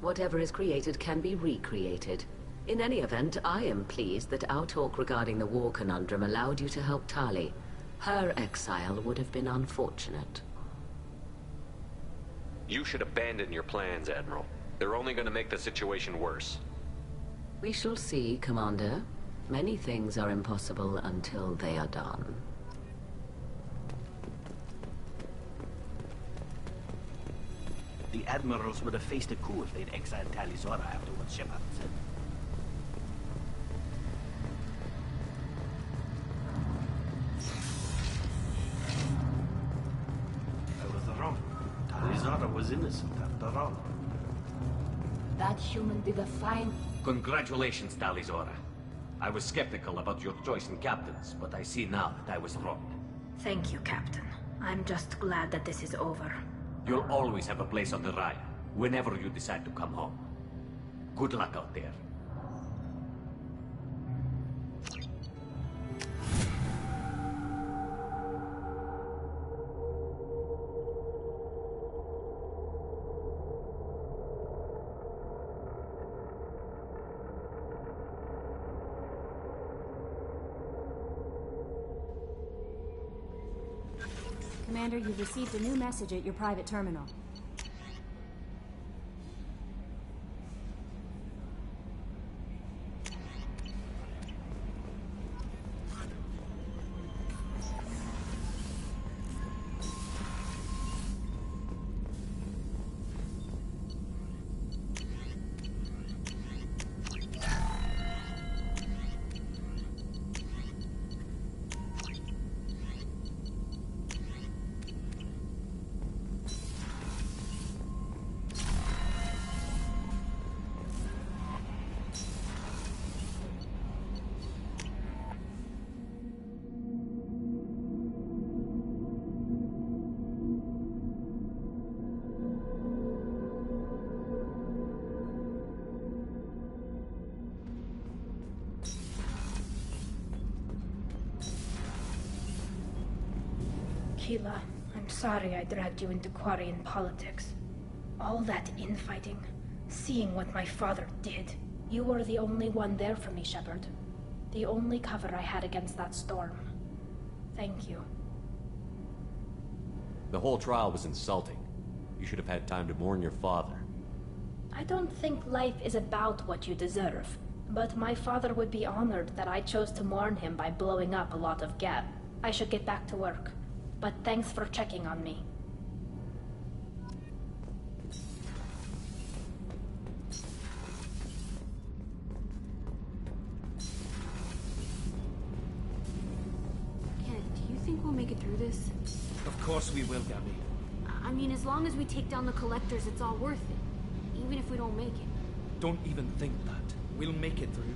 Whatever is created can be recreated. In any event, I am pleased that our talk regarding the war conundrum allowed you to help Tali. Her exile would have been unfortunate. You should abandon your plans, Admiral. They're only going to make the situation worse. We shall see, Commander. Many things are impossible until they are done. The Admirals would have faced a coup if they'd exiled Tali Zora after what Shepard said. I was wrong. Tali Zora was innocent after all. That human did a fine... Congratulations, Tali Zora. I was skeptical about your choice in captains, but I see now that I was wrong. Thank you, Captain. I'm just glad that this is over. You'll always have a place on the Raya, whenever you decide to come home. Good luck out there. Commander, you've received a new message at your private terminal. Keela, I'm sorry I dragged you into Quarian politics. All that infighting, seeing what my father did. You were the only one there for me, Shepard. The only cover I had against that storm. Thank you. The whole trial was insulting. You should have had time to mourn your father. I don't think life is about what you deserve, but my father would be honored that I chose to mourn him by blowing up a lot of Geth. I should get back to work, but thanks for checking on me. Ken, do you think we'll make it through this? Of course we will, Gabby. I mean, as long as we take down the Collectors, it's all worth it. Even if we don't make it. Don't even think that. We'll make it through.